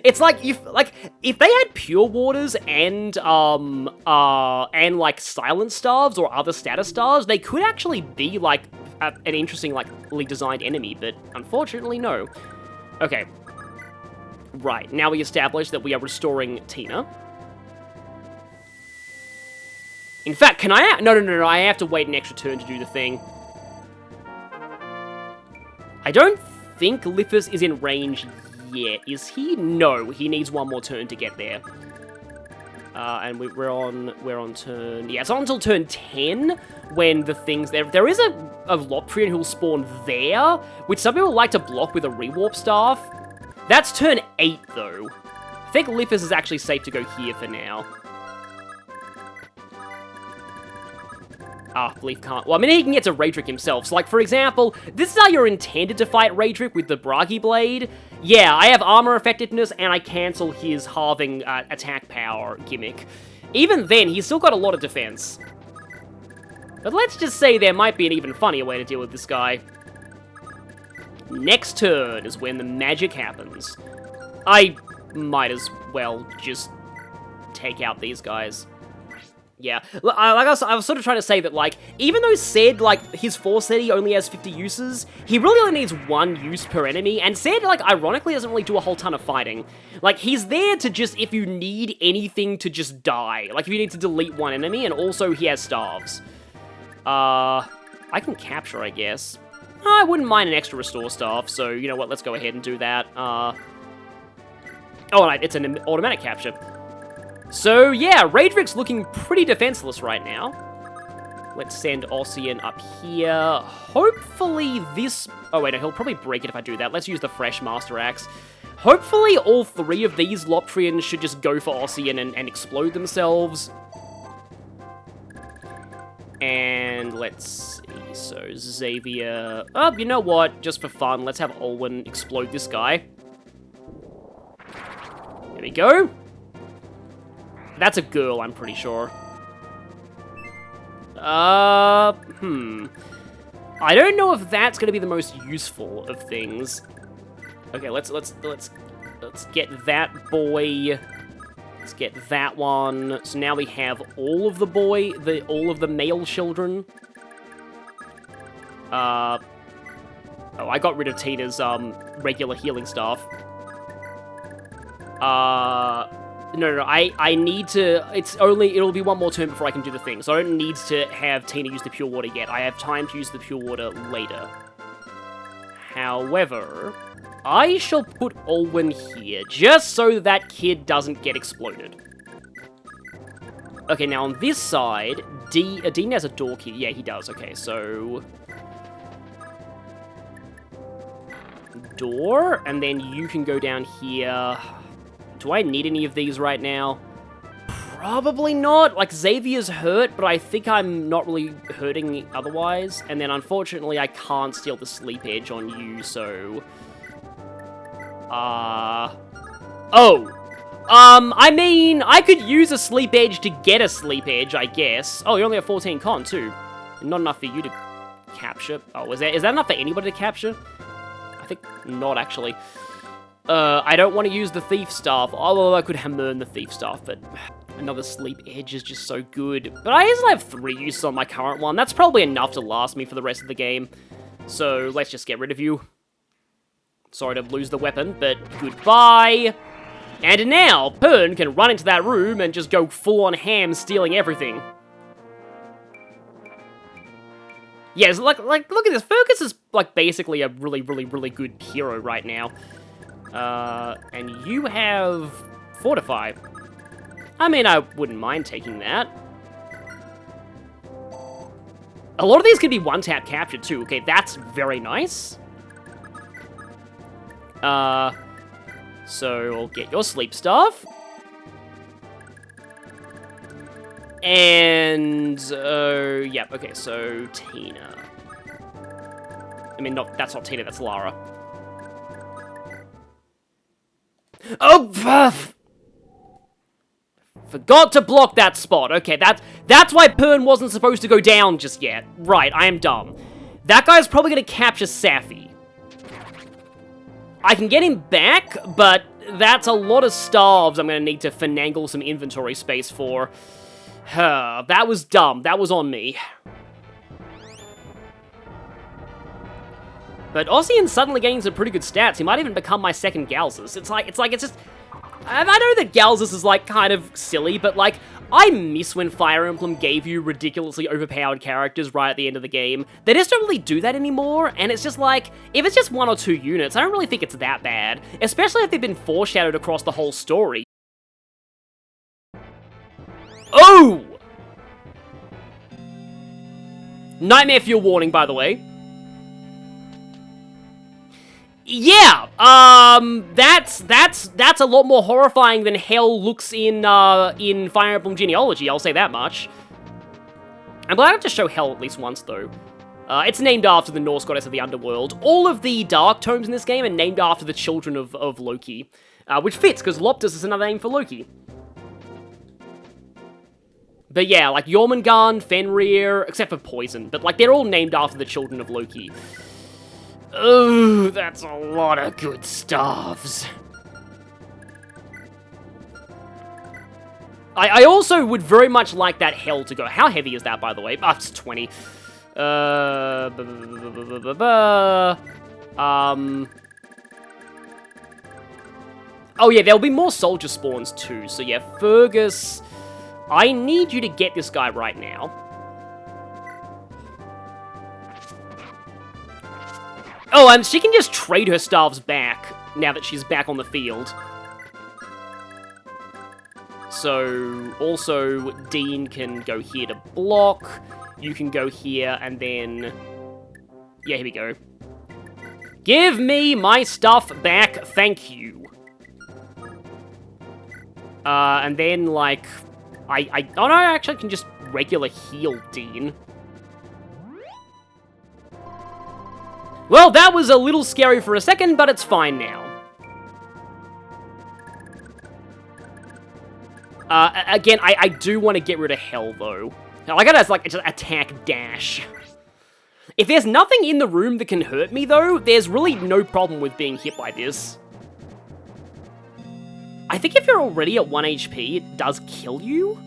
It's like if they had pure waters and like silence staves or other status stars, they could actually be like an interesting like designed enemy, but unfortunately no. Okay. Right, now we establish that we are restoring Tina. In fact, can I... No, I have to wait an extra turn to do the thing. I don't think Liphus is in range yet, is he? No, he needs 1 more turn to get there. And we're on turn... Yeah, it's not until turn 10 when the things... There is a Loptrian who'll spawn there, which some people like to block with a rewarp staff. That's turn 8, though. I think Liphus is actually safe to go here for now. Belief can't... Well, I mean, he can get to raydrik himself. So, like, for example, this is how you're intended to fight raydrik with the Bragi Blade. Yeah, I have armor effectiveness, and I cancel his halving attack power gimmick. Even then, he's still got a lot of defense. But let's just say there might be an even funnier way to deal with this guy. Next turn is when the magic happens. I might as well just take out these guys. Yeah, like I was sort of trying to say that, like, even though Ced, like, his force set he only has 50 uses, he really only needs 1 use per enemy, and Ced, like, ironically doesn't really do a whole ton of fighting. Like, he's there to just, if you need anything to just die, like, if you need to delete 1 enemy, and also he has staves. I can capture, I guess. I wouldn't mind an extra restore staff, so, you know what, let's go ahead and do that. Oh, and it's an automatic capture. So, yeah, raydrik's looking pretty defenseless right now. Let's send Ossian up here. Hopefully this... Oh, wait, no, he'll probably break it if I do that. Let's use the fresh Master Axe. Hopefully all 3 of these Loptrians should just go for Ossian and explode themselves. And let's see, so Xavier... Oh, you know what? Just for fun, let's have Olwen explode this guy. There we go. That's a girl, I'm pretty sure. I don't know if that's gonna be the most useful of things. Okay, let's get that boy. Let's get that one. So now we have all of the all of the male children. Oh, I got rid of Tina's regular healing staff. No, I need to, it'll be one more turn before I can do the thing, so I don't need to have Tina use the pure water yet. I have time to use the pure water later. However, I shall put Olwen here, just so that kid doesn't get exploded. Okay, now on this side, Dean has a door key. Yeah, he does. Okay, so... door, and then you can go down here. Do I need any of these right now? Probably not. Like, Xavier's hurt, but I think I'm not really hurting otherwise. And then, unfortunately, I can't steal the sleep edge on you, so... I mean, I could use a sleep edge to get a sleep edge, I guess. Oh, you only have 14 con, too. Not enough for you to capture. Oh, is that enough for anybody to capture? I think not, actually. I don't want to use the Thief Staff, although I could hammer the Thief Staff, but another Sleep Edge is just so good. But I still have 3 uses on my current one. That's probably enough to last me for the rest of the game. So let's just get rid of you. Sorry to lose the weapon, but goodbye. And now, Pern can run into that room and just go full-on ham, stealing everything. Yes, look at this. Fergus is, like, basically a really, really, really good hero right now. And you have Fortify. I mean, I wouldn't mind taking that. A lot of these can be one-tap captured, too. Okay, that's very nice. So I'll get your sleep stuff. And, yep, okay, so Tina. I mean, that's not Tina, that's Lara. Oh, forgot to block that spot. Okay, that's why Pern wasn't supposed to go down just yet. Right, I am dumb. That guy's probably going to capture Safi. I can get him back, but that's a lot of starves I'm going to need to finagle some inventory space for. That was dumb. That was on me. But Ossian suddenly gains some pretty good stats. He might even become my second galzus. It's just... I know that galzus is, like, kind of silly, but, like, I miss when Fire Emblem gave you ridiculously overpowered characters right at the end of the game. They just don't really do that anymore, and it's just like, if it's just 1 or 2 units, I don't really think it's that bad. Especially if they've been foreshadowed across the whole story. Oh! Nightmare Fuel warning, by the way. Yeah, that's a lot more horrifying than hell looks in Fire Emblem Genealogy, I'll say that much. I'm glad I have to show hell at least once, though. It's named after the Norse goddess of the underworld. All of the Dark Tomes in this game are named after the children of Loki, which fits, because Loptus is another name for Loki. But yeah, like Jormungand, Fenrir, except for Poison, but like they're all named after the children of Loki. Oh, that's a lot of good stuffs. I also would very much like that hell to go. How heavy is that, by the way? It's 20. Oh yeah, there'll be more soldier spawns too. So yeah, Fergus, I need you to get this guy right now. Oh, and she can just trade her staffs back now that she's back on the field. So, also, Dean can go here to block. You can go here, and then... Yeah, here we go. Give me my stuff back, thank you. And then, like, oh no, I actually can just regular heal Dean. Well, that was a little scary for a second, but it's fine now. Again, I do want to get rid of Hell, though. Like, I gotta, like, just attack dash. If there's nothing in the room that can hurt me, though, there's really no problem with being hit by this. I think if you're already at 1 HP, it does kill you?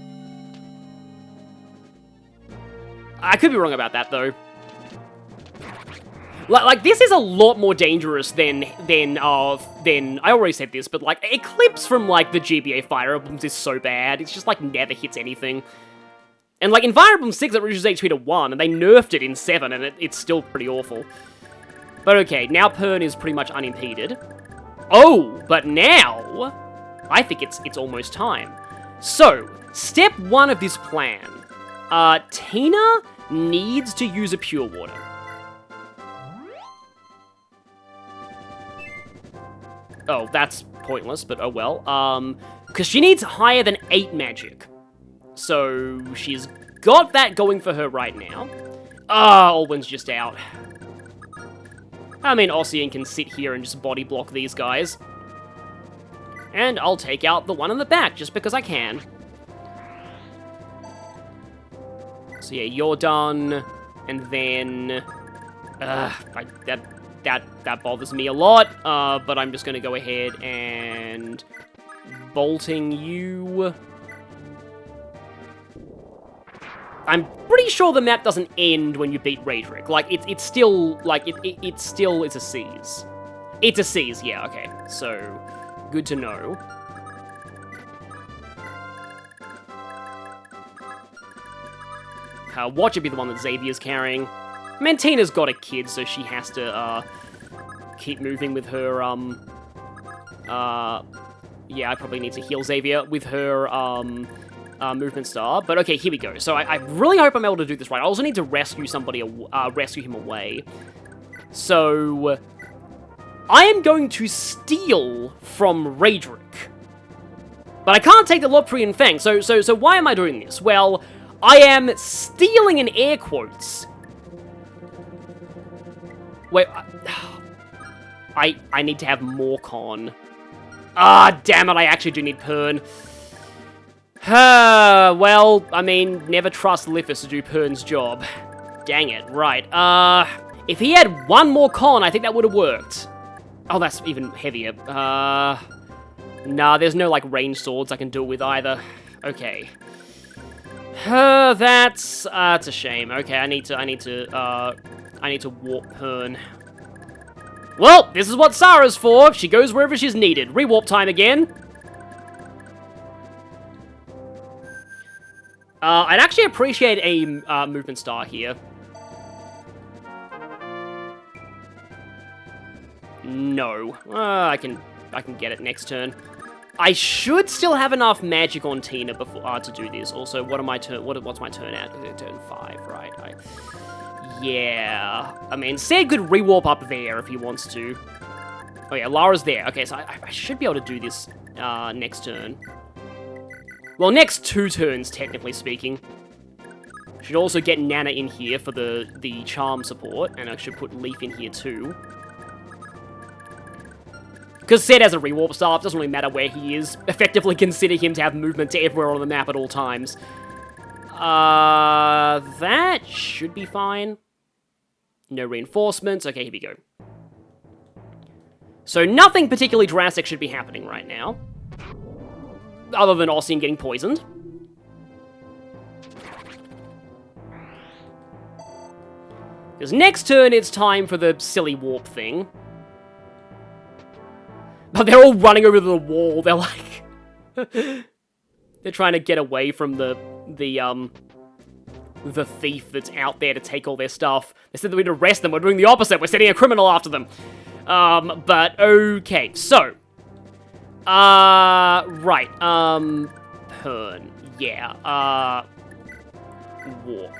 I could be wrong about that, though. Like, this is a lot more dangerous than I already said this, but, like, Eclipse from, like, the GBA Fire Emblems is so bad. It's just, like, never hits anything. And, like, in Fire Emblem 6, it reduces HP to 1, and they nerfed it in 7, and it's still pretty awful. But okay, now Pern is pretty much unimpeded. Oh, but now, I think it's almost time. So, step 1 of this plan. Tina needs to use a Pure Water. Oh, that's pointless, but oh well. Because she needs higher than 8 magic. So, she's got that going for her right now. Alwyn's just out. I mean, Ossian can sit here and just body block these guys. And I'll take out the one in the back, just because I can. So yeah, you're done. And then... that bothers me a lot, but I'm just gonna go ahead and... bolting you... I'm pretty sure the map doesn't end when you beat Raydrik. Like, it's still, like, it's still, it's a C's. It's a C's, yeah, okay. So, good to know. Watch it be the one that Xavier's carrying. Tina's got a kid, so she has to, keep moving with her, yeah, I probably need to heal Xavier with her, movement star, but okay, here we go. So I really hope I'm able to do this right. I also need to rescue somebody, rescue him away. So, I am going to steal from Raydrik. But I can't take the Loprian Fang, so why am I doing this? Well, I am stealing in air quotes. Wait, I need to have more con. Damn it, I actually do need Pern. Well, I mean, never trust Lithus to do Pern's job. Dang it, right. If he had one more con, I think that would have worked. Oh, that's even heavier. Nah, there's no, like, ranged swords I can do it with either. Okay. That's a shame. Okay, I need to warp Pern. Well, this is what Sarah's for. She goes wherever she's needed. Rewarp time again. I'd actually appreciate a movement star here. No. I can get it next turn. I should still have enough magic on Tina before to do this. Also, what's my turn at? Turn 5, right? Yeah. I mean, Sid could rewarp up there if he wants to. Oh yeah, Lara's there. Okay, so I should be able to do this next turn. Well, next 2 turns, technically speaking. Should also get Nana in here for the charm support, and I should put Leaf in here too. Because Zed has a rewarp staff, doesn't really matter where he is. Effectively consider him to have movement to everywhere on the map at all times. That should be fine. No reinforcements. Okay, here we go. So nothing particularly drastic should be happening right now. Other than Ossian getting poisoned. Because next turn it's time for the silly warp thing. But they're all running over the wall. They're like... they're trying to get away from the thief that's out there to take all their stuff. They said that we'd arrest them. We're doing the opposite. We're sending a criminal after them. But okay. So... right, Pern, yeah, warp,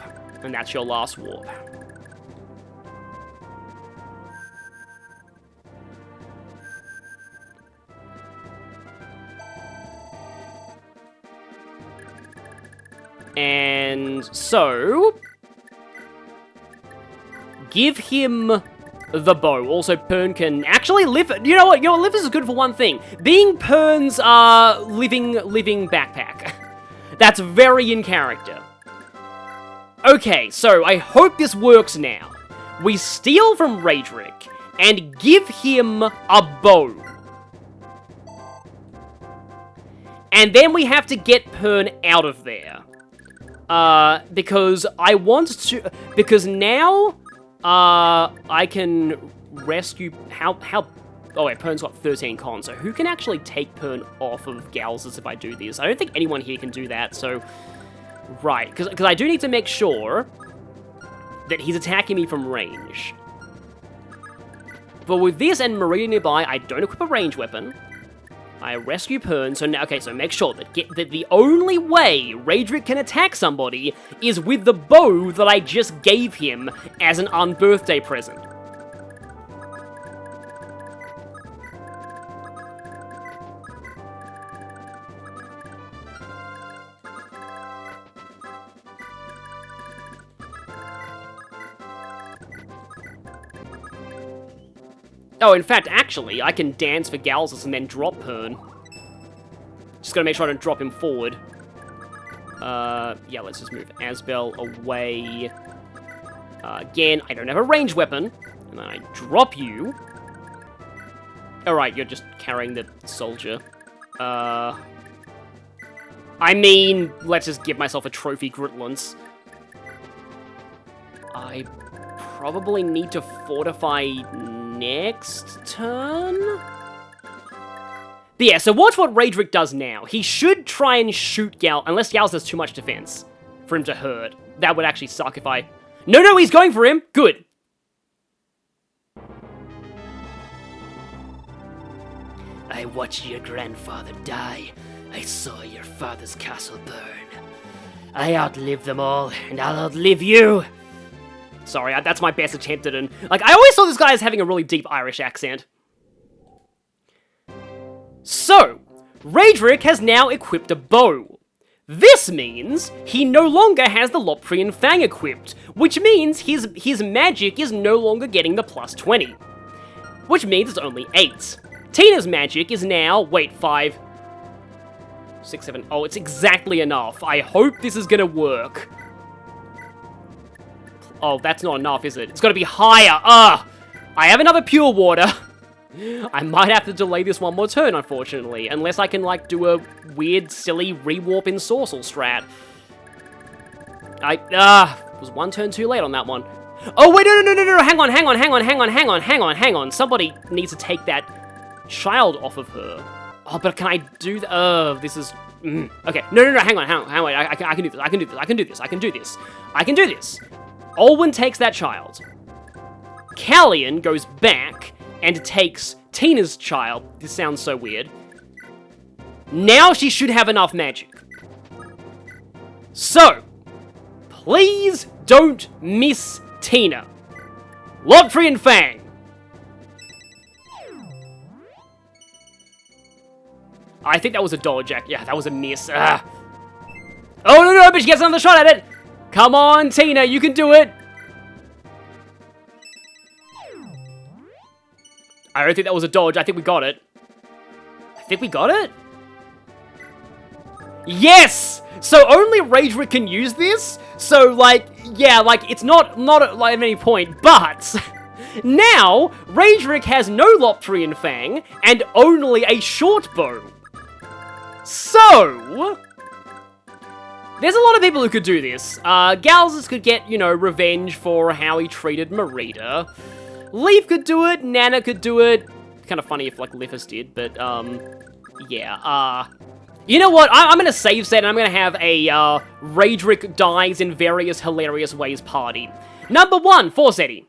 and that's your last warp. So... give him the bow. Also, Pern can... Actually, you know what? Lift is good for one thing. Being Pern's, living backpack. That's very in character. Okay, so I hope this works now. We steal from Raydrik and give him a bow. And then we have to get Pern out of there. Because I want to... Because now, I can rescue... How... Oh wait, Pern's got 13 con, so who can actually take Pern off of galzus if I do this? I don't think anyone here can do that, so... Right, because I do need to make sure that he's attacking me from range. But with this and Maria nearby, I don't equip a range weapon. I rescue Pern, so now, okay, so make sure that the only way Raydrik can attack somebody is with the bow that I just gave him as an unbirthday present. Oh, in fact, actually, I can dance for galzus and then drop Pern. Just gotta make sure I don't drop him forward. Yeah, let's just move Asbel away. Again, I don't have a range weapon. And then I drop you. Alright, you're just carrying the soldier. I mean, let's just give myself a trophy Gritlance. I probably need to fortify next turn? But yeah, so watch what Raydrik does now. He should try and shoot unless Gals has too much defense for him to hurt. That would actually suck if I... No, he's going for him! Good. I watched your grandfather die. I saw your father's castle burn. I outlived them all, and I'll outlive you! Sorry, that's my best attempt at Like, I always saw this guy as having a really deep Irish accent. So, Raydrik has now equipped a bow. This means he no longer has the Loprian Fang equipped, which means his magic is no longer getting the plus 20. Which means it's only 8. Tina's magic is now, wait, 5, 6, 7, oh, it's exactly enough. I hope this is gonna work. Oh, that's not enough, is it? It's gotta be higher. I have another pure water. I might have to delay this one more turn, unfortunately. Unless I can, like, do a weird, silly rewarp in Sorcel strat. Was one turn too late on that one. Oh, wait, no, hang on. Somebody needs to take that child off of her. Oh, but can I do that? This is... Okay, no, hang on, I can do this. Olwen takes that child. Callian goes back and takes Tina's child. This sounds so weird. Now she should have enough magic. So, please don't miss Tina. Loprian Fang. I think that was a dodge. Yeah, that was a miss. Oh, no, but she gets another shot at it. Come on, Tina, you can do it! I don't think that was a dodge. I think we got it. Yes! So only Raydrik can use this? So, like, yeah, like, it's not like, at any point, but... Now, Raydrik has no Loprian Fang, and only a short bow. So... There's a lot of people who could do this. Galzus could get, you know, revenge for how he treated Merida. Leaf could do it, Nana could do it. Kind of funny if, like, Liffus did, but, yeah, You know what? I'm gonna save set, and I'm gonna have a, Raydrik dies in various hilarious ways party. Number 1, Forsetti.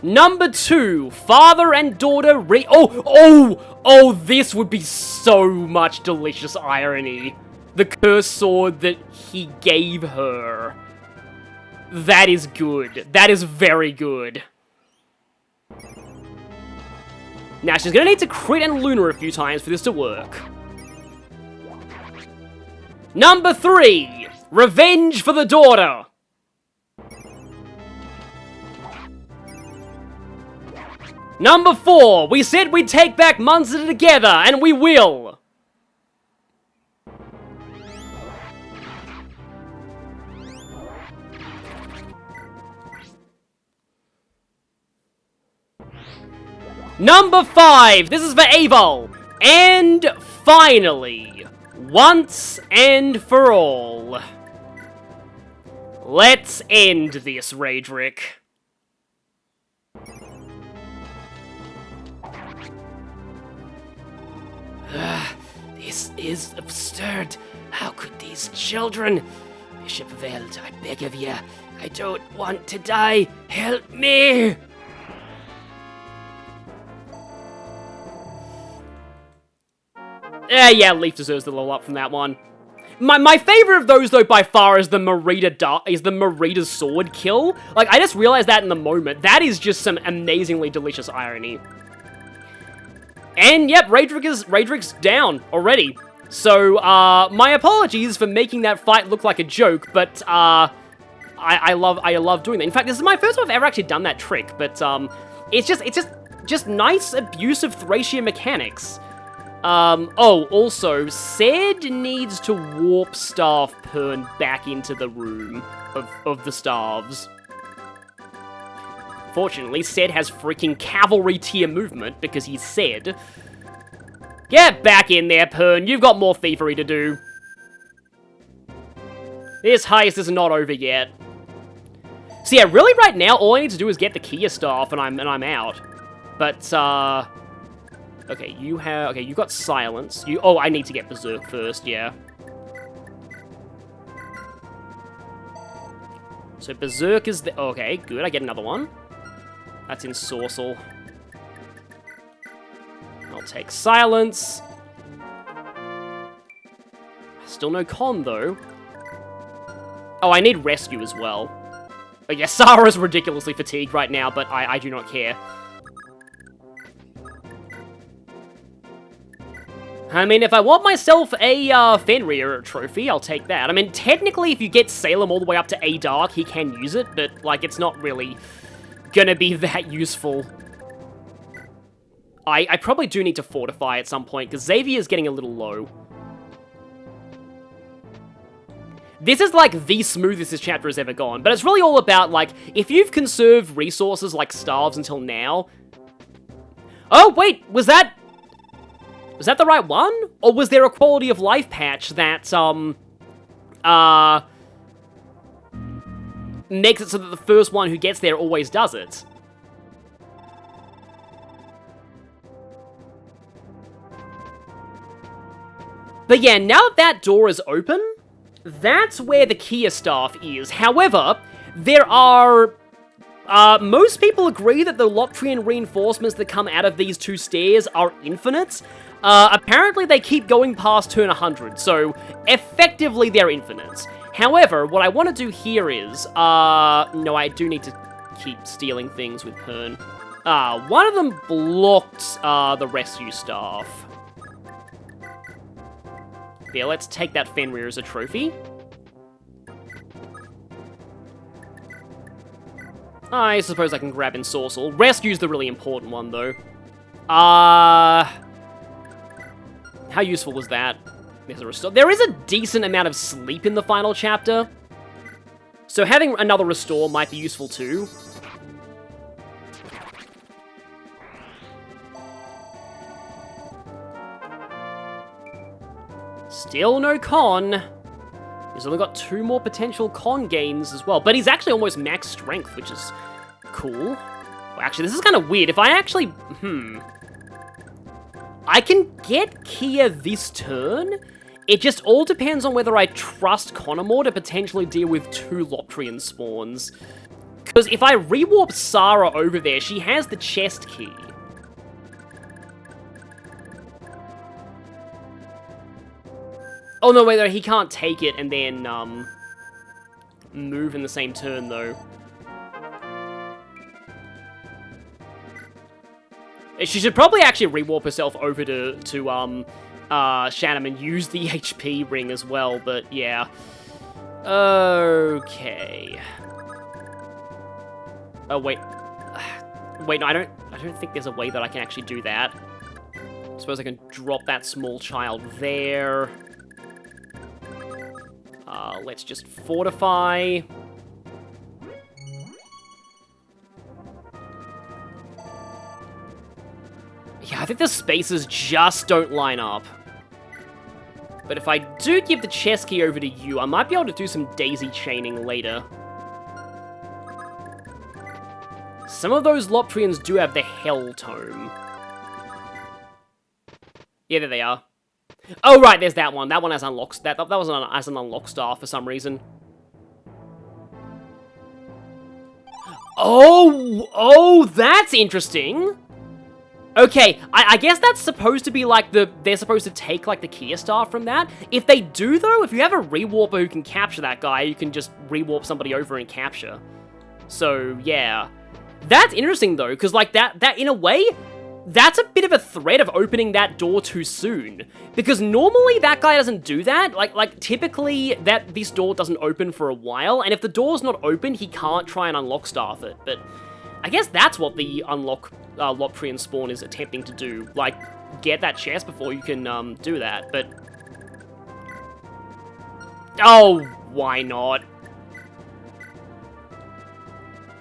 Number 2, father and daughter Oh, this would be so much delicious irony. The cursed sword that he gave her. That is good. That is very good. Now, she's gonna need to crit and lunar a few times for this to work. Number 3, revenge for the daughter. Number 4, we said we'd take back Munster together, and we will. Number 5, this is for Avol. And finally, once and for all, let's end this, Raydrik. This is absurd. How could these children... Bishop Veld, I beg of you. I don't want to die. Help me! Yeah, Leaf deserves the level up from that one. My favorite of those, though, by far, is the Marita's sword kill. Like, I just realized that in the moment. That is just some amazingly delicious irony. And, yep, Raydrik's down already. So, my apologies for making that fight look like a joke, but, I love doing that. In fact, this is my first time I've ever actually done that trick, but, it's just nice abuse of Thracian mechanics. Oh, also, Ced needs to warp Staff Pern back into the room of the Staves. Fortunately, Ced has freaking cavalry tier movement because he's Ced. Get back in there, Pern. You've got more thievery to do. This heist is not over yet. So yeah, really right now, all I need to do is get the Kia Staff and I'm out. But, okay, you got silence. Oh, I need to get Berserk first, yeah. So Berserk is the... Okay, good, I get another one. That's in Sorcel. I'll take silence. Still no con, though. Oh, I need rescue as well. Oh, yeah, Sarah's ridiculously fatigued right now, but I do not care. I mean, if I want myself a Fenrir trophy, I'll take that. I mean, technically, if you get Salem all the way up to A Dark, he can use it, but, like, it's not really gonna be that useful. I probably do need to fortify at some point, because Xavier's getting a little low. This is, like, the smoothest this chapter has ever gone, but it's really all about, like, if you've conserved resources like Staves until now... Oh, wait, was that the right one? Or was there a quality of life patch that, makes it so that the first one who gets there always does it? But yeah, now that door is open, that's where the Kia Staff is. However, there are... most people agree that the Lotrian reinforcements that come out of these two stairs are infinite. Apparently they keep going past turn 100, so effectively they're infinite. However, what I want to do here is, no, I do need to keep stealing things with Pern. One of them blocked, the rescue staff. Yeah, let's take that Fenrir as a trophy. I suppose I can grab Ensorcel. Rescue's the really important one, though. How useful was that? There's a restore. There is a decent amount of sleep in the final chapter, so having another restore might be useful too. Still no con. He's only got 2 more potential con gains as well, but he's actually almost max strength, which is cool. Well, actually, this is kind of weird. If I actually... I can get Kia this turn. It just all depends on whether I trust Conomore to potentially deal with 2 Lotrian spawns. Because if I rewarp Sarah over there, she has the chest key. Oh, no, wait, no, he can't take it and then, move in the same turn, though. She should probably actually rewarp herself over to Shannon and use the HP ring as well, but yeah. Okay. Oh, wait. Wait, no, I don't think there's a way that I can actually do that. I suppose I can drop that small child there. Let's just fortify. Yeah, I think the spaces just don't line up. But if I do give the chest key over to you, I might be able to do some daisy chaining later. Some of those Loptrians do have the Hell Tome. Yeah, there they are. Oh, right, there's that one. That one has unlocks. That was as an unlock star for some reason. Oh, that's interesting. Okay, I guess that's supposed to be like they're supposed to take like the Kia Star from that. If they do though, if you have a rewarper who can capture that guy, you can just rewarp somebody over and capture. So yeah, that's interesting though, because like that in a way, that's a bit of a threat of opening that door too soon. Because normally that guy doesn't do that. Like typically this door doesn't open for a while, and if the door's not open, he can't try and unlock staff it. But I guess that's what the unlock Loptrian spawn is attempting to do. Like, get that chest before you can do that, but... Oh, why not?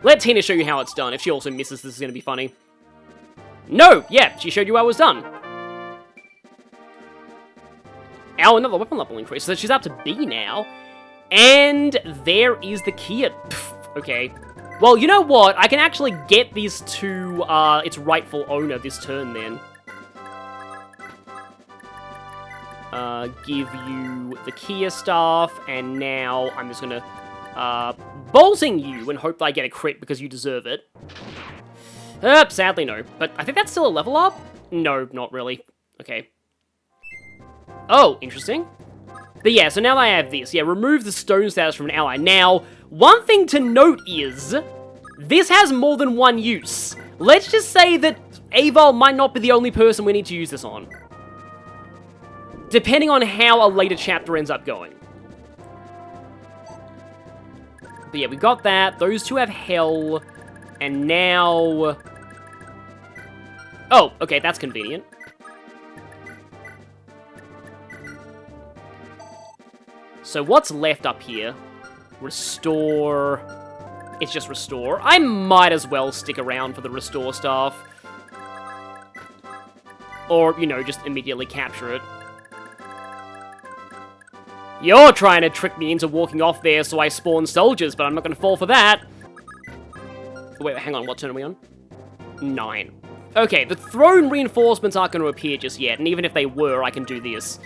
Let Tina show you how it's done. If she also misses, this is going to be funny. No! Yeah, she showed you how it was done. Ow, another weapon level increase. So she's up to B now. And there is the Kia. Okay. Well, you know what? I can actually get these to its rightful owner this turn, then. Give you the Kia staff, and now I'm just gonna bolting you and hope that I get a crit because you deserve it. Sadly no. But I think that's still a level up? No, not really. Okay. Oh, interesting. But yeah, so now I have this. Yeah, remove the stone status from an ally. Now, one thing to note is, this has more than one use. Let's just say that Aval might not be the only person we need to use this on. Depending on how a later chapter ends up going. But yeah, we got that. Those two have Hell. And now... Oh, okay, that's convenient. So what's left up here? Restore. It's just restore. I might as well stick around for the restore stuff. Or, you know, just immediately capture it. You're trying to trick me into walking off there so I spawn soldiers, but I'm not going to fall for that. Wait, hang on, what turn are we on? 9. Okay, the throne reinforcements aren't going to appear just yet, and even if they were, I can do this.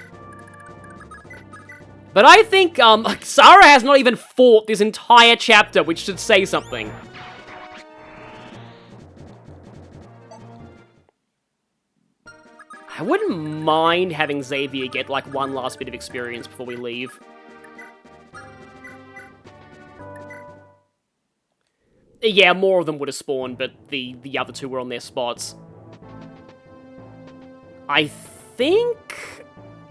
But I think, Sarah has not even fought this entire chapter, which should say something. I wouldn't mind having Xavier get, like, one last bit of experience before we leave. Yeah, more of them would have spawned, but the other two were on their spots. I think...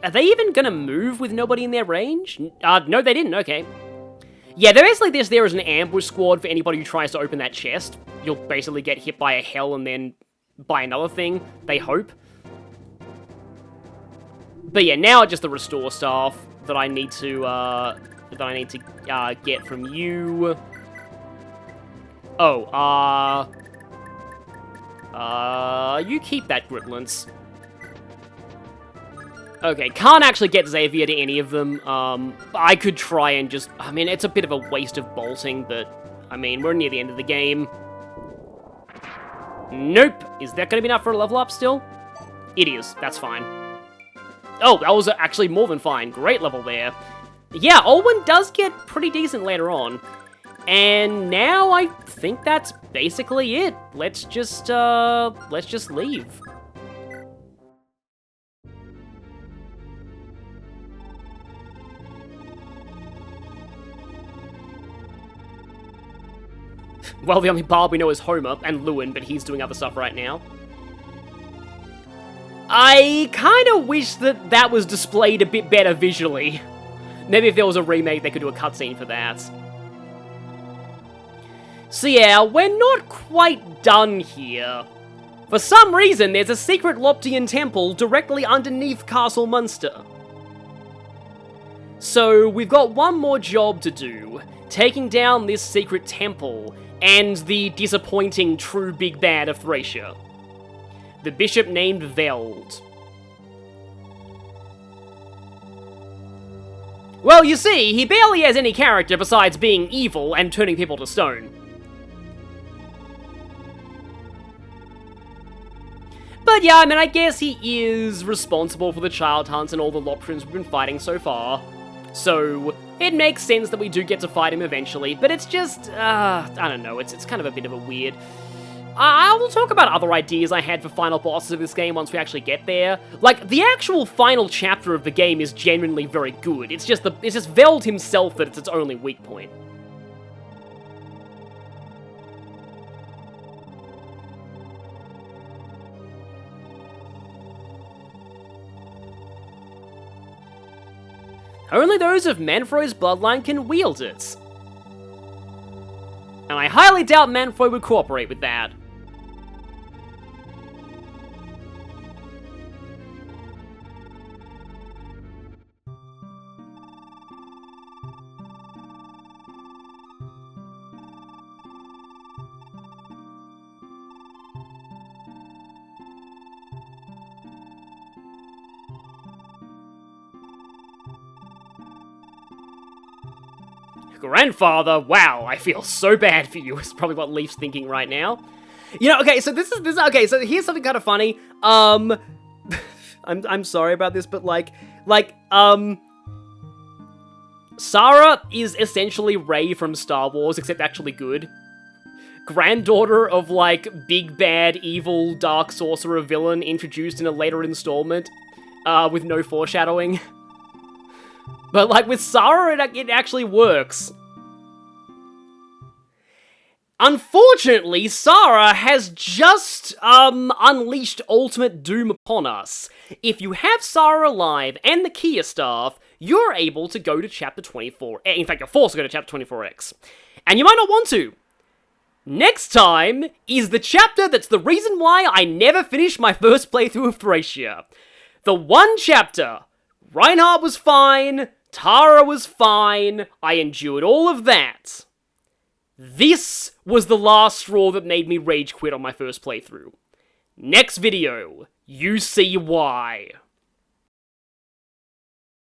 Are they even gonna move with nobody in their range? No, they didn't, okay. Yeah, they're basically there as an ambush squad for anybody who tries to open that chest. You'll basically get hit by a Hell and then by another thing, they hope. But yeah, now just the restore staff that I need to, get from you. Oh, you keep that, Griplance. Okay, can't actually get Xavier to any of them. I could try and just... I mean, it's a bit of a waste of bolting, but... I mean, we're near the end of the game. Nope. Is that going to be enough for a level up still? It is. That's fine. Oh, that was actually more than fine. Great level there. Yeah, Olwen does get pretty decent later on. And now I think that's basically it. Let's just leave. Well, the only bard we know is Homer, and Lewin, but he's doing other stuff right now. I kinda wish that that was displayed a bit better visually. Maybe if there was a remake, they could do a cutscene for that. So yeah, we're not quite done here. For some reason, there's a secret Loptian temple directly underneath Castle Munster. So we've got one more job to do, taking down this secret temple and the disappointing true big bad of Thracia. The bishop named Veld. Well, you see, he barely has any character besides being evil and turning people to stone. But yeah, I mean, I guess he is responsible for the child hunts and all the Loptrians we've been fighting so far. So, it makes sense that we do get to fight him eventually, but it's just, I don't know, it's kind of a bit of a weird... I will talk about other ideas I had for final bosses of this game once we actually get there. Like, the actual final chapter of the game is genuinely very good. It's just Veld himself that it's its only weak point. Only those of Manfroy's bloodline can wield it. And I highly doubt Manfroy would cooperate with that. Grandfather, wow, I feel so bad for you, is probably what Leaf's thinking right now. You know, okay, so okay, so here's something kind of funny. I'm sorry about this, but Sarah is essentially Rey from Star Wars, except actually good. Granddaughter of, like, big bad, evil, dark sorcerer villain introduced in a later installment, with no foreshadowing. But, like, with Sarah, it actually works. Unfortunately, Sarah has just, unleashed ultimate doom upon us. If you have Sarah alive and the Kia Staff, you're able to go to Chapter 24. In fact, you're forced to go to Chapter 24X. And you might not want to. Next time is the chapter that's the reason why I never finished my first playthrough of Thracia. The one chapter. Reinhardt was fine. Tara was fine, I endured all of that. This was the last straw that made me rage quit on my first playthrough. Next video, you see why.